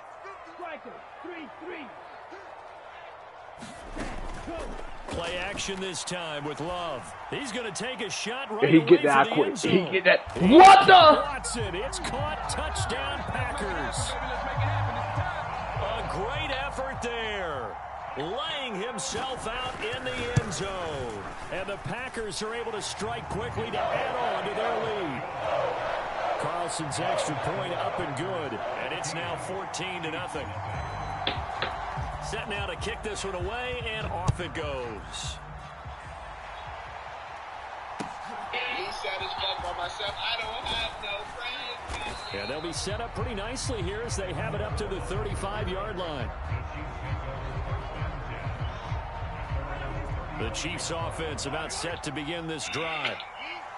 Play action this time with Love. He's going to take a shot right he away get that for the quick. end zone. He get that. What the? Watson, it's caught. Touchdown, Packers. A great effort there. Laying himself out in the end zone. And the Packers are able to strike quickly to add on to their lead. Carlson's extra point up and good. And it's now 14-0. Set now to kick this one away, and off it goes. He's satisfied by myself. I don't have no friends. Yeah, they'll be set up pretty nicely here as they have it up to the 35-yard line. The Chiefs offense about set to begin this drive.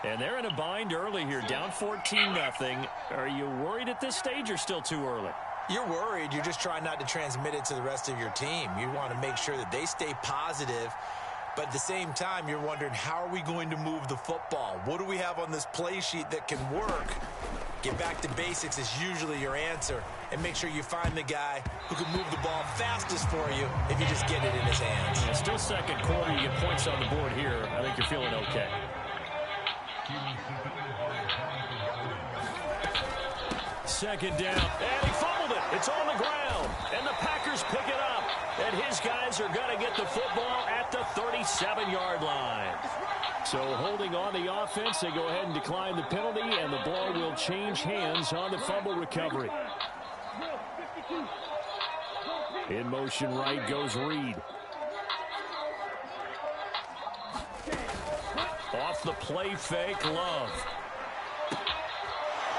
And they're in a bind early here, down 14-0. Are you worried at this stage or still too early? You're worried. You're just trying not to transmit it to the rest of your team. You want to make sure that they stay positive. But at the same time, you're wondering, how are we going to move the football? What do we have on this play sheet that can work? Get back to basics is usually your answer. And make sure you find the guy who can move the ball fastest for you if you just get it in his hands. Yeah, still second quarter. You get points on the board here. I think you're feeling okay. Second down. And he fumbled it. It's on the ground. And the Packers pick it up. And his guys are going to get the football at the 37-yard line. So holding on the offense, they go ahead and decline the penalty, and the ball will change hands on the fumble recovery. In motion right goes Reed. Off the play fake, Love.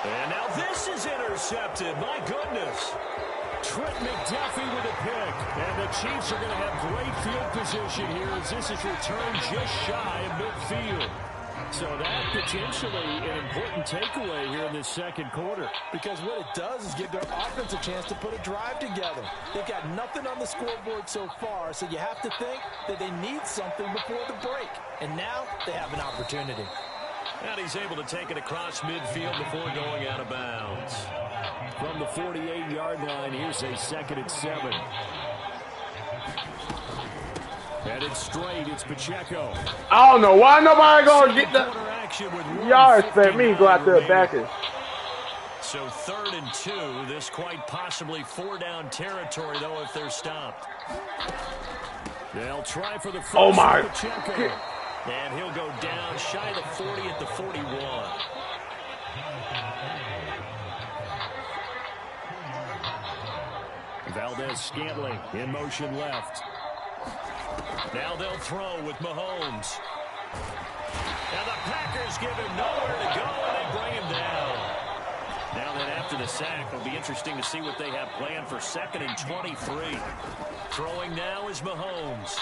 And now this is intercepted. My goodness. Trent McDuffie with a pick. And the Chiefs are going to have great field position here as this is returned just shy of midfield. So that potentially an important takeaway here in this second quarter. Because what it does is give their offense a chance to put a drive together. They've got nothing on the scoreboard so far, so you have to think that they need something before the break. And now they have an opportunity. And he's able to take it across midfield before going out of bounds. From the 48-yard line, here's a 2nd and 7. Headed straight, it's Pacheco. I don't know why nobody gonna get that. Y'all expect me to go out there back it. So 3rd and 2. This quite possibly 4-down territory, though, if they're stopped. They'll try for the first. Oh my. Pacheco. And he'll go down shy of the 40 at the 41. Valdez-Scantling in motion left. Now they'll throw with Mahomes. And the Packers give him nowhere to go, and they bring him down. Now then, after the sack, it'll be interesting to see what they have planned for 2nd and 23. Throwing now is Mahomes.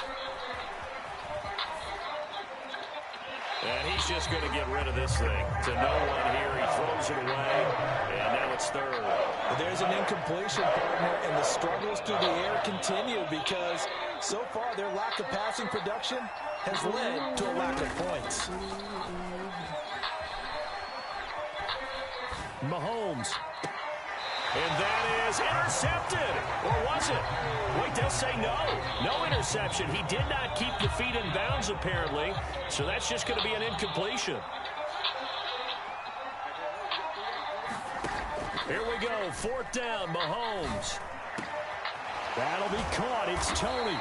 And he's just going to get rid of this thing. To no one here. He throws it away. And now it's 3rd. There's an incompletion, partner, and the struggles through the air continue because so far their lack of passing production has led to a lack of points. Mahomes. And that is intercepted. Or was it? Wait, they'll say no. No interception. He did not keep the feet in bounds, apparently. So that's just going to be an incompletion. Here we go. 4th down, Mahomes. That'll be caught. It's Tony.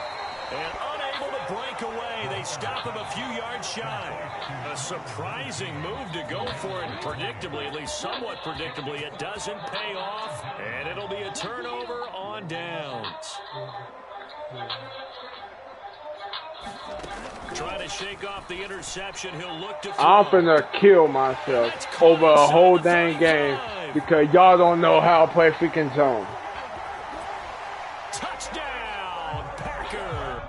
And unable to break away. They stop him a few yards shy. A surprising move to go for it. Predictably, at least somewhat predictably, it doesn't pay off. And it'll be a turnover on downs. Trying to shake off the interception. He'll look to throw. I'm finna kill myself over a whole dang game because y'all don't know how to play freaking zone. Touchdown, Packer.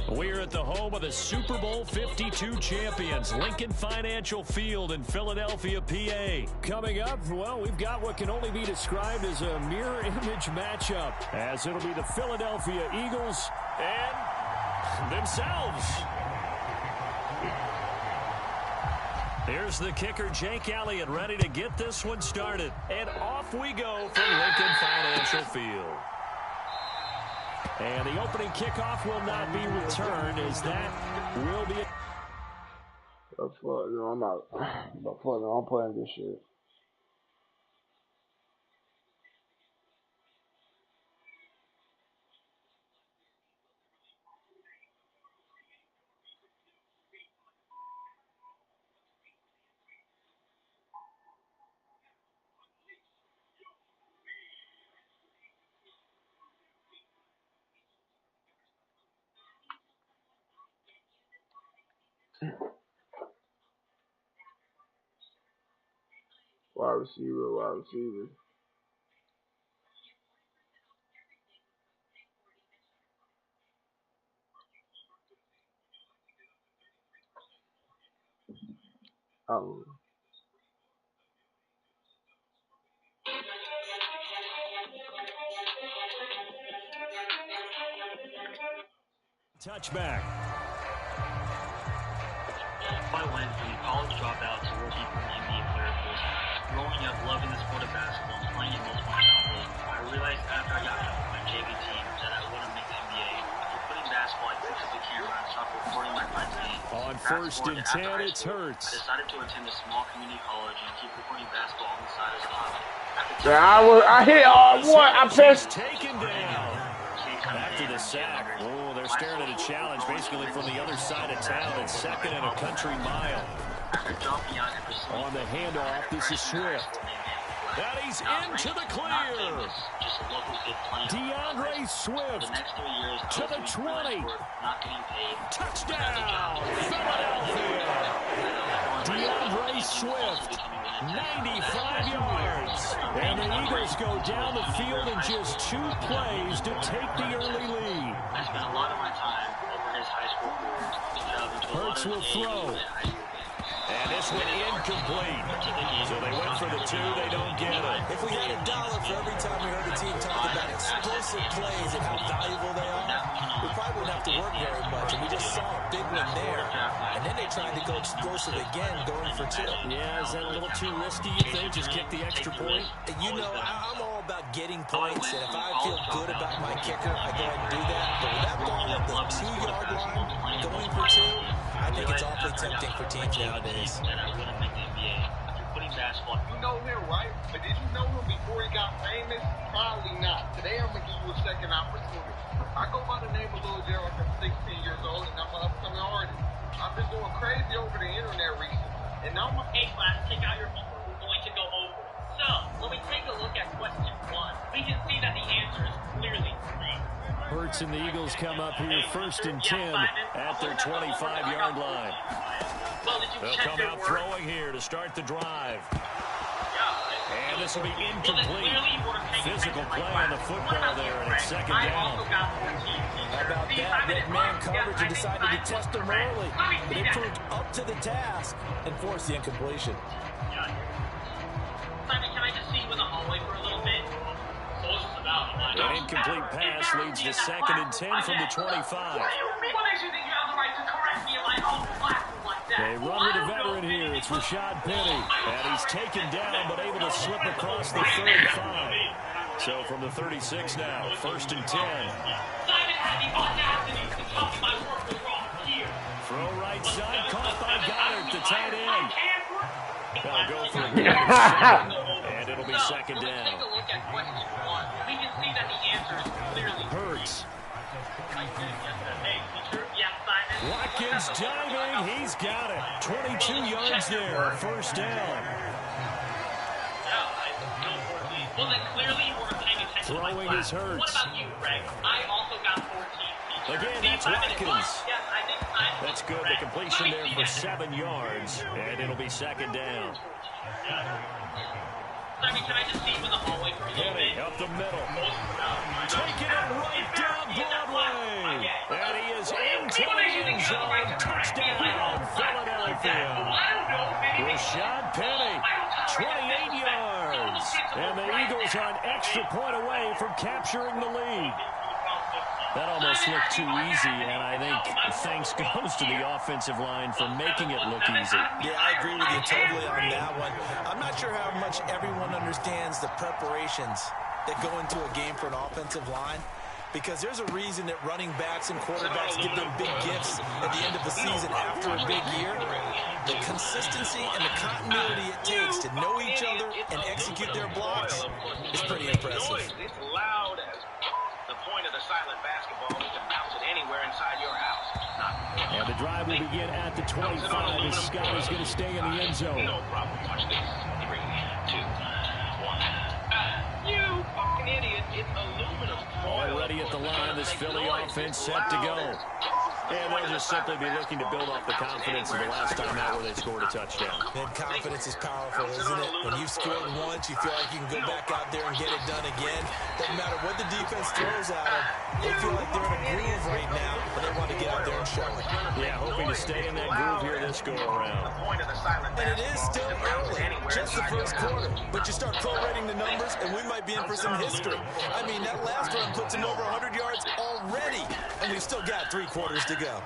We're at the home of the Super Bowl 52 champions, Lincoln Financial Field in Philadelphia, PA. Coming up, well, we've got what can only be described as a mirror image matchup, as it'll be the Philadelphia Eagles and themselves. Here's the kicker, Jake Elliott, ready to get this one started. And off we go from Lincoln Financial Field. And the opening kickoff will not be returned, as that will be... No, I'm not. No, I'm playing this shit. Wide receiver. Touchback. I went from college dropout to rookie from the NBA player pool. Growing up, loving the sport of basketball and playing it most of my childhood, I realized after I got cut from my JV team that I wouldn't make the NBA. After putting basketball, I picked up the camera and stopped recording my friends' games. On first and 10, it's Hurts. I decided to attend a small community college and keep recording basketball on the side as a hobby. I hit what? I pressed. Taken down. After the sack, they're staring at a challenge basically from the other side of town. It's second and a country mile. On the handoff, this is Swift. And he's into the clear. DeAndre Swift to the 20. Touchdown, Philadelphia. DeAndre Swift, 95 yards. And the Eagles go down the field in just 2 plays to take the early lead. I spent a lot of my time over his high school career. Hurts will throw. And this one incomplete. So they went for the 2, they don't get it. If we had $1 for every time we heard a team talk about explosive plays and how valuable they are, we probably wouldn't have to work very much. And we just saw a big one there. And then they tried to go explosive again, going for 2. Yeah, is that a little too risky, you think? Just kick the extra point? You know, I'm all about getting points, and if I feel good about my kicker, I go ahead and do that. But with that ball at the 2-yard line, going for 2, I think it's awfully tempting for teams nowadays. You know him, right? But did you know him before he got famous? Probably not. Today I'm going to give you a second opportunity. I go by the name of Lil Gerald. I'm 16 years old, and I'm an upcoming artist. I've been going crazy over the internet recently. And now my class, take out your phone. We're going to go over. So, when we take a look at question 1, we can see that the answer is clearly 3. Hurts and the Eagles come up here first and 10 at their 25-yard line. They'll come out throwing here to start the drive. And this will be incomplete. Physical play on the football there, and it's second down. How about that? Red man coverage and decided to test them early. But they proved up to the task and forced the incompletion. Simon, can I just see you in the hallway for a little bit? An incomplete pass leads to second and 10 from the 25. What makes you think you have the right to correct me in my own classroom like that? They run with a veteran here. It's Rashad Penny. And he's taken down, but able to slip across the 35. So from the 36 now, first and 10. Simon had the audacity to tell me my work was wrong here. Throw right side, caught by Goddard, the tight end. They'll go for it. And it'll be second down. Take a look at question 1. We can see that the answer is clearly Hurts. Yeah, Simon. Watkins diving. He's got it. 22 yards there. First down. Well, then clearly you weren't paying attention. Throwing his Hurts. What about you, Greg? I also got 14. Again, that's Watkins. That's good. The completion there for 7 yards. And it'll be second down. Simon, can I just see you in the hallway for a little bit? Up the middle. Taking it right down Broadway. And he is into the end zone. Touchdown, Philadelphia. Rashad Penny, 28 yards. And the Eagles are an extra point away from capturing the lead. That almost looked too easy, and I think thanks goes to the offensive line for making it look easy. Yeah, I agree with you totally on that one. I'm not sure how much everyone understands the preparations that go into a game for an offensive line, because there's a reason that running backs and quarterbacks give them big gifts at the end of the season after a big year. The consistency and the continuity it takes to know each other and execute their blocks is pretty impressive. It's loud as the point of the silent basketball. You can bounce it anywhere inside your house. And the drive will begin at the 25 as Scott is going to stay in the end zone. No problem. Watch this. 3, 2, 1. You fucking idiot. It's aluminum foil. Already at the line, this Philly offense set to go. And they'll just simply be looking to build off the confidence of the last time out where they scored a touchdown. And confidence is powerful, isn't it? When you've scored once, you feel like you can go back out there and get it done again. Doesn't matter what the defense throws at them. They feel like they're in a groove right now, and they want to get out there and show it. Yeah, hoping to stay in that groove here this go-around. And it is still early, just the first quarter. But you start prorating the numbers, and we might be in for some history. I mean, that last run puts him over 100 yards already, and we've still got 3 quarters to go.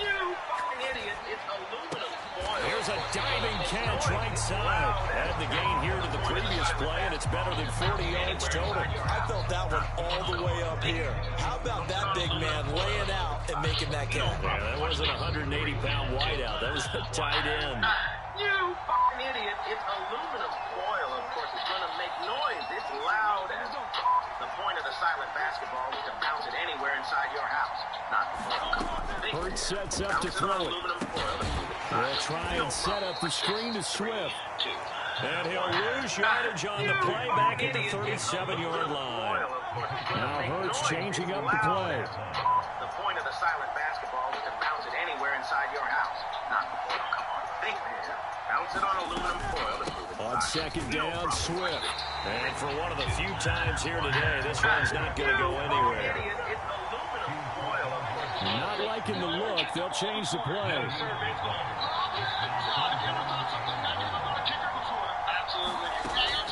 You fucking idiot. It's aluminum foil. Here's a diving catch right side. Add the gain here to the previous play, and it's better than 40 yards total. I felt that one all the way up here. How about that big man laying out and making that catch? Yeah, that wasn't a 180-pound wideout. That was a tight end. You fucking idiot. It's aluminum foil. Of course, it's going to make noise. It's loud as the point of the silent basketball. You can bounce it anywhere inside your house. Not Hurts sets up to throw it. They'll try and set up the screen to Swift. And he'll lose yardage on the play back at the 37-yard line. Now Hurts changing up the play. The point of the silent basketball, you can bounce it anywhere inside your house. Not foil. Come on, think there. Bounce it on aluminum foil. On second down, Swift. And for one of the few times here today, this one's not going to go anywhere. Not liking the look. They'll change the play.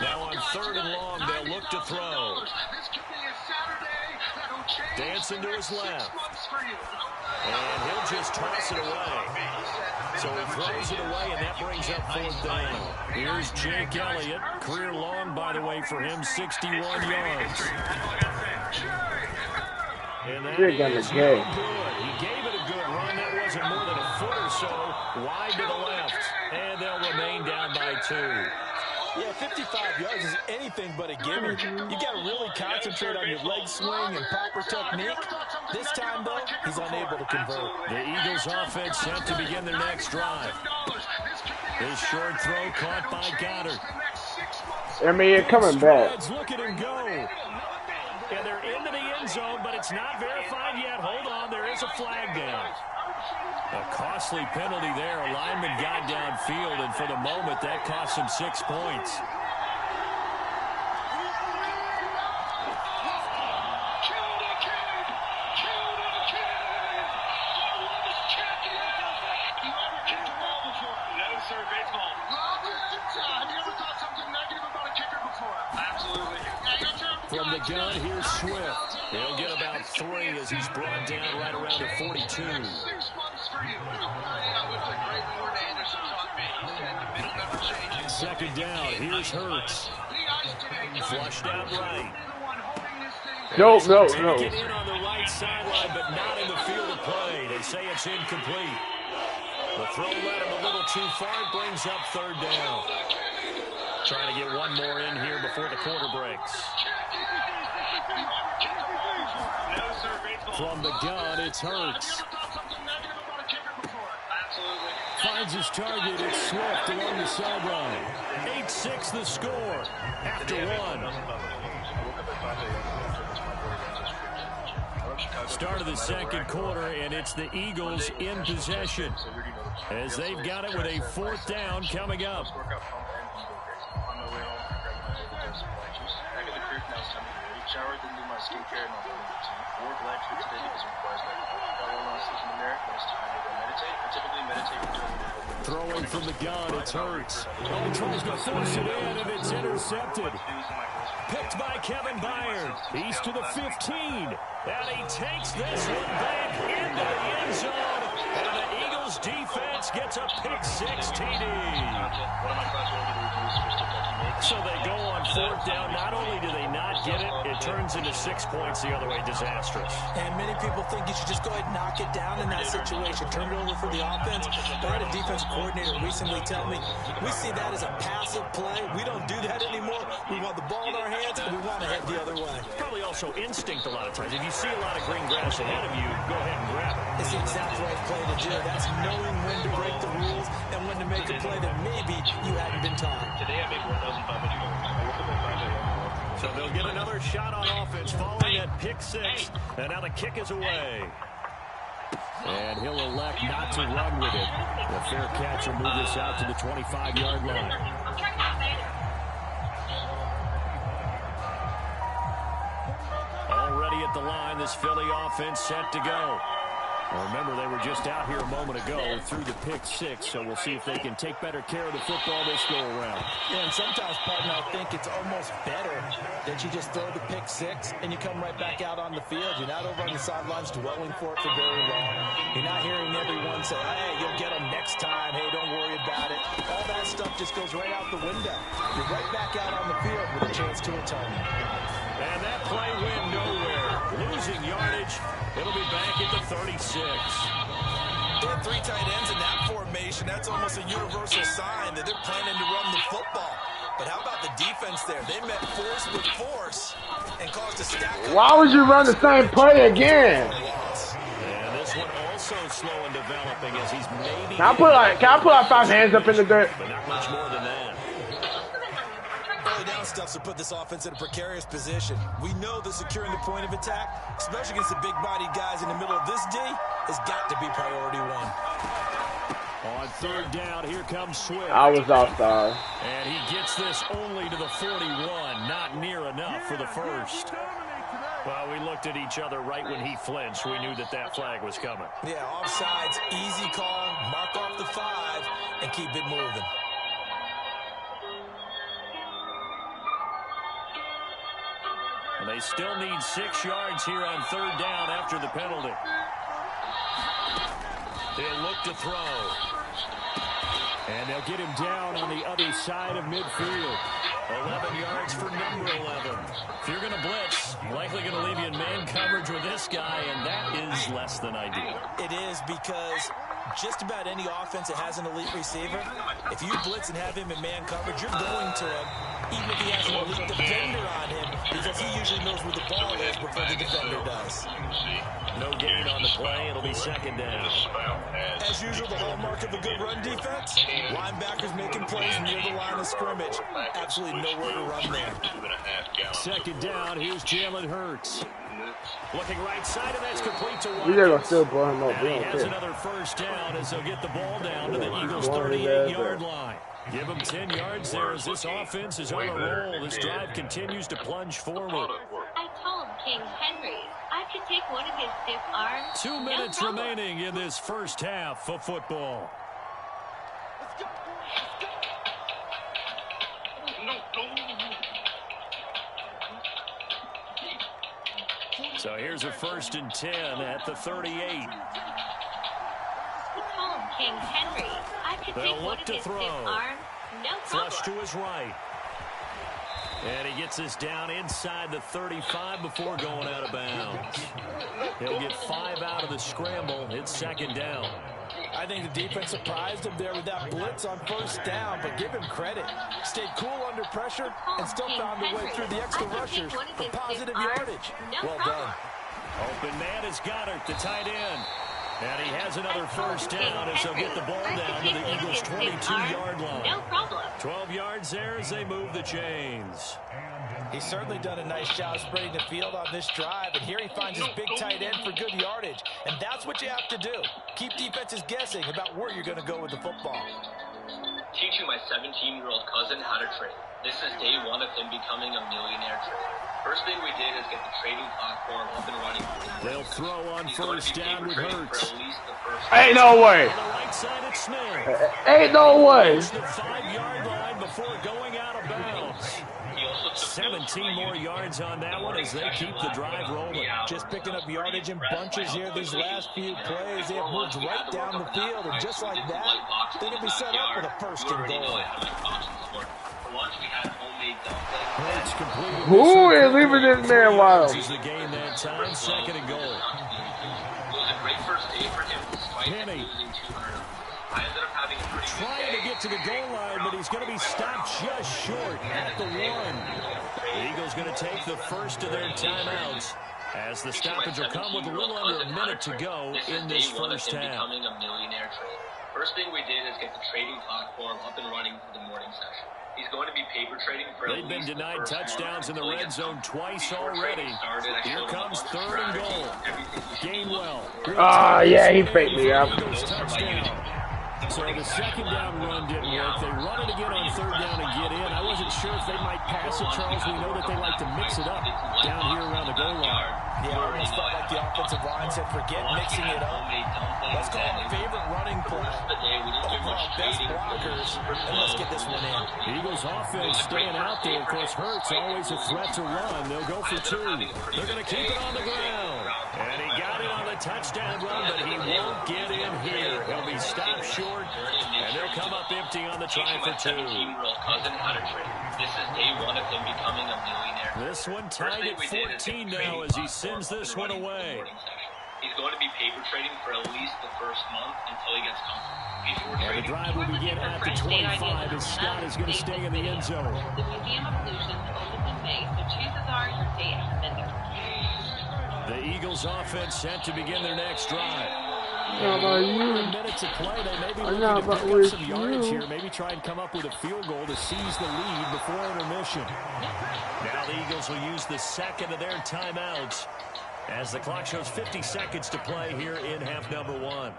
Now on 3rd and long, they'll look to throw. Dancing to his left. And he'll just toss it away. So he throws it away, and that brings up 4th down. Here's Jake Elliott. Career long, by the way, for him, 61 yards. And that is no good. He gave it a good run. That wasn't more than a foot or so wide to the left. And they'll remain down by 2. Yeah, 55 yards is anything but a gimme. You got to really concentrate on your leg swing and proper technique. This time, though, he's unable to convert. The Eagles offense set to begin their next drive. This short throw caught by Goddard. I mean, you're coming back. Look at him go. And they're into the end zone, but it's not verified yet. Hold on, there is a flag down. A costly penalty there. A lineman got downfield, and for the moment, that cost him 6 points. From the gun, here's Swift. He'll get about 3 as he's brought down right around the 42. Second down, here's Hurts. Flushed out right. No. Taken in on the right sideline, but not in the field of play. They say it's incomplete. The throw led him a little too far. It brings up 3rd down. Trying to get one more in here before the quarter breaks. From the gun, it's Hurts. Finds his target. It's Swift along the sideline. 8-6 the score after 1. Start of the second quarter, and it's the Eagles in possession as they've got it with a 4th down coming up. shower, didn't do my skincare, and I'll do routine. Wore black shirts today because it requires that. Got one on sleep in the mirror when it's time to go meditate. I typically meditate for 20 minutes. Throwing from the gun, it's Hurts. Oh, he tries to force it in, and it's intercepted. Picked by Kevin Byard. He's to the 15. And he takes this one back into the end zone. And the Eagles defense gets a pick six TD. So they go on fourth down. Not only do they not get it, it turns into 6 points the other way. Disastrous. And many people think you should just go ahead and knock it down in that situation. Turn it over for the offense. But I had a defensive coordinator recently tell me, we see that as a passive play. We don't do that anymore. We want the ball in our hands, and we want to head the other way. Probably also instinct a lot of times. If you see a lot of green grass ahead of you, go ahead and grab it. It's the exact right play to do. That's knowing when to break the rules and when to make a play that maybe you hadn't been taught. Today I made 1,500 yards. I woke up at 5 a.m. So they'll get another shot on offense following that pick six. And now the kick is away. And he'll elect not to run with it. The fair catch will move this out to the 25-yard line. Already at the line, this Philly offense set to go. Well, remember, they were just out here a moment ago through the pick six, so we'll see if they can take better care of the football this go around. Yeah, and sometimes, partner, I think it's almost better that you just throw the pick six and you come right back out on the field. You're not over on the sidelines dwelling for it for very long. You're not hearing everyone say, hey, you'll get them next time. Hey, don't worry about it. All that stuff just goes right out the window. You're right back out on the field with a chance to atone. And that play went nowhere. Losing yardage. It'll be back at the 36. They had 3 tight ends in that formation. That's almost a universal sign that they're planning to run the football. But how about the defense there? They met force with force and caused a stack. Why would you run the same play again? And this one also slow in developing as he's maybe... Can I put like 5 hands up in the dirt? But not much more than that. Early down stuff to put this offense in a precarious position. We know that securing the point of attack, especially against the big-bodied guys in the middle of this D, has got to be priority one. On third down, here comes Swift. I was offside. And he gets this only to the 41. Not near enough for the first. Well, we looked at each other right when he flinched. We knew that that flag was coming. Yeah, offsides, easy call, mark off the 5, and keep it moving. And they still need 6 yards here on third down after the penalty. They'll look to throw. And they'll get him down on the other side of midfield. 11 yards for number 11. If you're going to blitz, likely going to leave you in man coverage with this guy, and that is less than ideal. It is because just about any offense that has an elite receiver, if you blitz and have him in man coverage, you're going to him, even if he has an elite defender on him, because he usually knows where the ball is before the defender does. No gain on the play. It'll be second down. As usual, the hallmark of a good run defense, linebackers making plays near the line of scrimmage. Absolutely nowhere to run there. Second down. Here's Jalen Hurts. Looking right side, and that's complete to Watkins. We're going to still blow him up. And he has another first down as they'll get the ball down to the Eagles' 38-yard line. Give them 10 yards there as this offense is on a roll. This drive continues to plunge forward. I told King Henry I could take one of his stiff arms. 2 minutes remaining in this first half of football. So here's a 1st and 10 at the 38. I told King Henry I could take one of his stiff arms. No problem. Flush to his right. And he gets this down inside the 35 before going out of bounds. He'll get 5 out of the scramble. It's second down. I think the defense surprised him there with that blitz on first down, but give him credit. Stayed cool under pressure and still found a way through the extra rushers for positive yardage. Well done. Open man is Goddard, the tight end. And he has another first down as they'll get the ball down to the Eagles' 22-yard line. No problem. 12 yards there as they move the chains. He's certainly done a nice job spreading the field on this drive, and here he finds his big tight end for good yardage. And that's what you have to do. Keep defenses guessing about where you're going to go with the football. Teaching my 17-year-old cousin how to trade. This is day one of him becoming a millionaire trader. First thing we did is get the trading platform up and running. They'll throw on first down with Hurts. Ain't no way. On the right side, it's Smith. Ain't no way. Reached the 5-yard line before going out of bounds. 17 more yards on that one as they keep the drive rolling. Just picking up yardage in bunches here. These last few plays, they have moved right down the field. And just like that, they're going to be set up with a first and goal. Who is leaving this man wild? This is the game that time, second and goal. It was a great first day for him despite losing 200. I ended up having a pretty good day. Trying to get to the goal line, but he's going to be stopped just short at the 1. The Eagles going to take the first of their timeouts as the stoppage will come with a little under a minute to go in this first half. Becoming a millionaire trader. First thing we did is get the trading platform up and running for the morning session. He's going to be paper trading for They've been denied touchdowns in the red zone twice already. Here comes third and goal. Gainwell. Ah, yeah, he faked me up. So the second down run didn't work. They run it again on third down and get in. I wasn't sure if they might pass it, Charles. We know that they like to mix it up down here around the goal line. Yeah, I almost felt like the offensive line said, forget mixing it up. Let's call our favorite running play. Overall best blockers, and let's get this one in. Eagles offense staying out there. Of course, Hurts always a threat to run. They'll go for 2. They're going to keep it on the ground. And he got it on the touchdown run, but he won't get in here. He'll be stopped short, and they'll come up empty on the try for 2. This is day one of him becoming a millionaire. This one tied at 14 now as he sends this one away. He's going to be paper trading for at least the first month until he gets comfortable. And the drive will begin at the 25 as Scott is going to stay in the end zone. The Museum of Illusions opens in May, so chances are your day has been there. The Eagles offense set to begin their next drive. How about you? Minutes of play, they may be looking to pick up some yardage here, maybe try and come up with a field goal to seize the lead before intermission. Now the Eagles will use the second of their timeouts as the clock shows 50 seconds to play here in half number 1.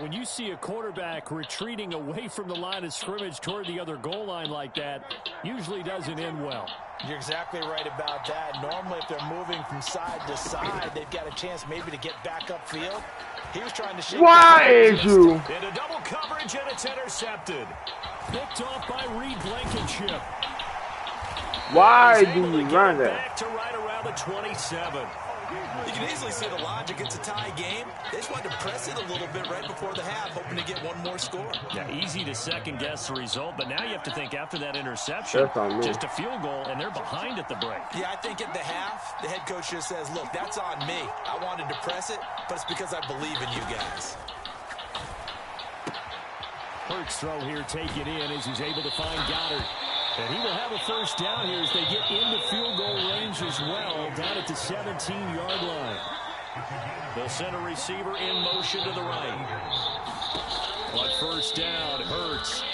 When you see a quarterback retreating away from the line of scrimmage toward the other goal line like that, usually doesn't end well. You're exactly right about that. Normally, if they're moving from side to side, they've got a chance maybe to get back upfield. He was trying to shake. Why is you? Into double coverage, and it's intercepted. Picked off by Reed Blankenship. Why do you run that? Back to right around the 27. You can easily see the logic. It's a tie game. They just wanted to press it a little bit right before the half, hoping to get one more score. Yeah, easy to second-guess the result, but now you have to think after that interception, just a field goal, and they're behind at the break. Yeah, I think at the half, the head coach just says, look, that's on me. I wanted to press it, but it's because I believe in you guys. Hurts throw here, take it in as he's able to find Goddard. And he will have a first down here as they get into field goal range as well, down at the 17-yard line. They'll send a receiver in motion to the right. But first down, Hurts.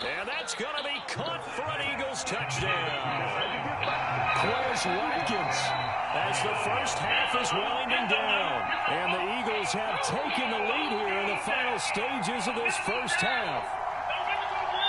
And that's going to be caught for an Eagles touchdown. Quez Watkins as the first half is winding down. And the Eagles have taken the lead here in the final stages of this first half.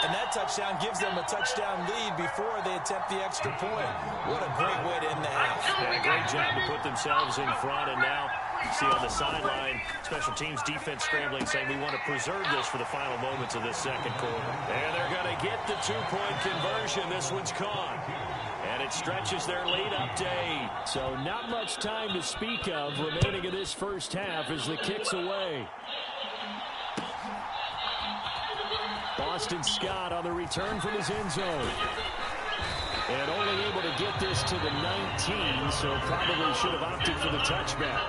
And that touchdown gives them a touchdown lead before they attempt the extra point. What a great way to end the half. Yeah, great job to put themselves in front. And now, see on the sideline, special teams defense scrambling, saying we want to preserve this for the final moments of this second quarter. And they're going to get the two-point conversion. This one's caught. And it stretches their lead up to 8. So not much time to speak of remaining in this first half as the kick's away. Boston Scott on the return from his end zone. And only able to get this to the 19, so probably should have opted for the touchback.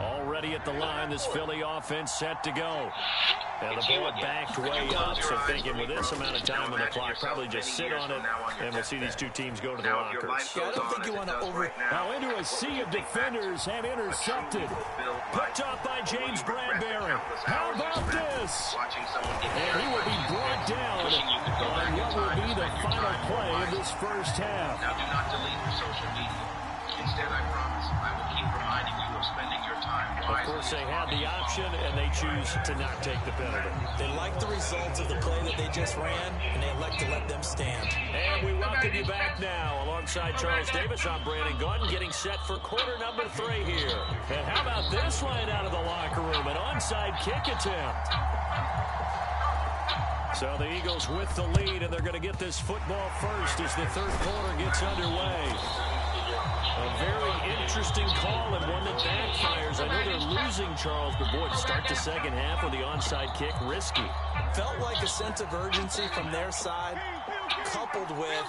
Already at the line, this Philly offense set to go. And the ball backed way up, so thinking with this amount of time on the clock, probably just sit on it, and we'll see these two teams go to the lockers. Yeah, I don't think you want to Now into a sea of defenders and intercepted. Picked up by James Bradbury. How about this? And he will be brought down on what will be the final play of this first half. Now do not delete your social media. Instead, I promise I will keep reminding you of spending your time course, they had the option, and they choose to not take the penalty. They like the results of the play that they just ran, and they elect to let them stand. And we welcome you back now. Alongside Charles Davis, I'm Brandon Gordon, getting set for quarter number 3 here. And how about this line out of the locker room? An onside kick attempt. So the Eagles with the lead, and they're going to get this football first as the third quarter gets underway. A very interesting call and one that backfires. I know they're losing, Charles, but boy, to start the second half with the onside kick, risky. Felt like a sense of urgency from their side, coupled with,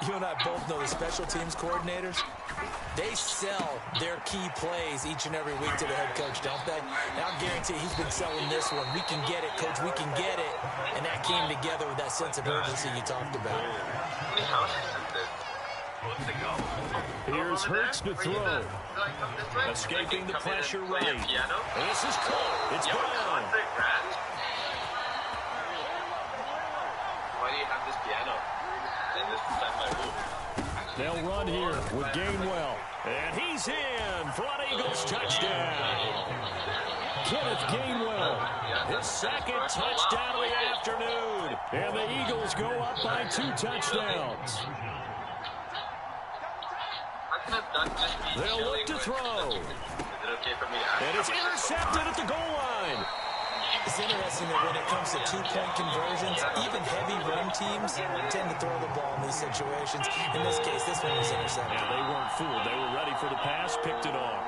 you and I both know the special teams coordinators, they sell their key plays each and every week to the head coach, don't they? And I'll guarantee he's been selling this one. We can get it, coach, we can get it. And that came together with that sense of urgency you talked about. Here's Hurts to throw. Escaping the pressure right. This is caught. It's Brown. Why do you have this piano? And this is my room. They'll run here with Gainwell. And he's in for an Eagles touchdown. Kenneth Gainwell, his second touchdown of the afternoon. And the Eagles go up by 2 touchdowns. They'll look to throw. And it's intercepted at the goal line. It's interesting that when it comes to 2-point conversions, even heavy run teams tend to throw the ball in these situations. In this case, this one was intercepted. Yeah, they weren't fooled. They were ready for the pass, picked it off.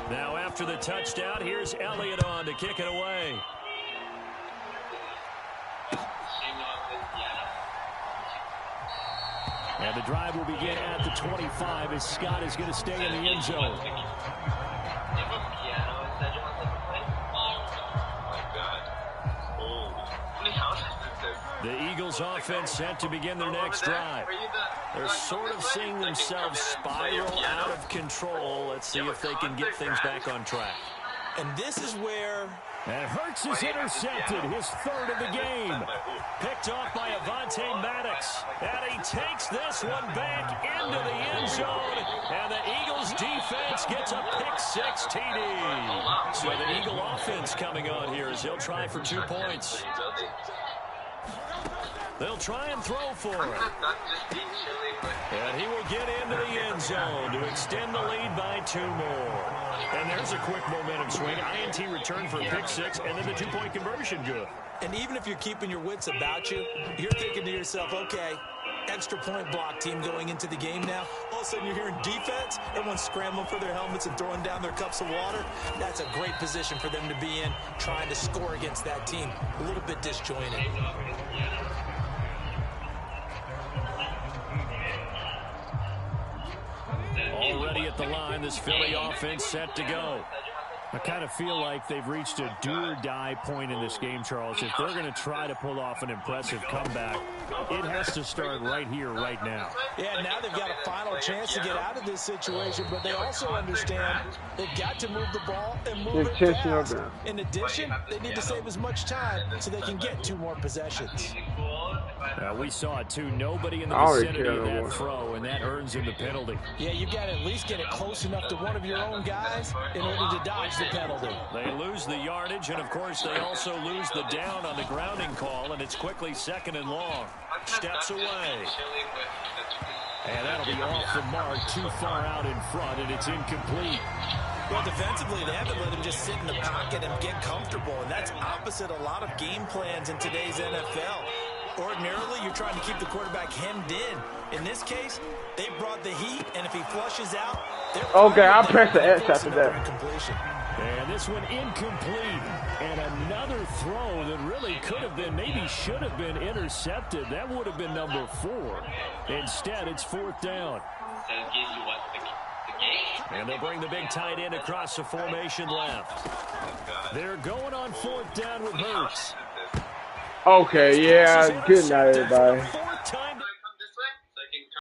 Now after the touchdown, here's Elliott on to kick it away. And the drive will begin at the 25 as Scott is going to stay in the end zone. The Eagles offense set to begin their next drive. They're sort of seeing themselves spiral out of control. Let's see if they can get things back on track. And this is where... And Hurts is intercepted, his third of the game. Picked off by Avonte Maddox. And he takes this one back into the end zone. And the Eagles defense gets a pick-6 TD. So the Eagle offense coming on here as they'll try for 2 points. They'll try and throw for it. And he will get into the end zone to extend the lead by 2 more. And there's a quick momentum swing. INT return for a pick-6, and then the 2-point conversion good. And even if you're keeping your wits about you, you're thinking to yourself, okay, extra point block team going into the game now. All of a sudden you're hearing defense, everyone's scrambling for their helmets and throwing down their cups of water. That's a great position for them to be in, trying to score against that team. A little bit disjointed. Already at the line, this Philly offense set to go. I kind of feel like they've reached a do-or-die point in this game, Charles. If they're going to try to pull off an impressive comeback, it has to start right here, right now. Yeah, now they've got a final chance to get out of this situation, but they also understand they've got to move the ball and move it fast. In addition, they need to save as much time so they can get 2 more possessions. We saw it, too. Nobody in the vicinity of that throw, and that earns him the penalty. Yeah, you've got to at least get it close enough to one of your own guys in order to dodge the penalty. They lose the yardage, and, of course, they also lose the down on the grounding call, and it's quickly 2nd and long. Steps away. And that'll be off the mark, too far out in front, and it's incomplete. Well, defensively, they haven't let him just sit in the pocket and get comfortable, and that's opposite a lot of game plans in today's NFL. Ordinarily, you're trying to keep the quarterback hemmed in. In this case, they brought the heat, and if he flushes out, okay, I'll press the X after that. And this one incomplete. And another throw that really could have been, maybe should have been intercepted. That would have been number 4. Instead, it's 4th down. And they'll bring the big tight end across the formation left. They're going on 4th down with Hurts. Okay, yeah, good night, everybody.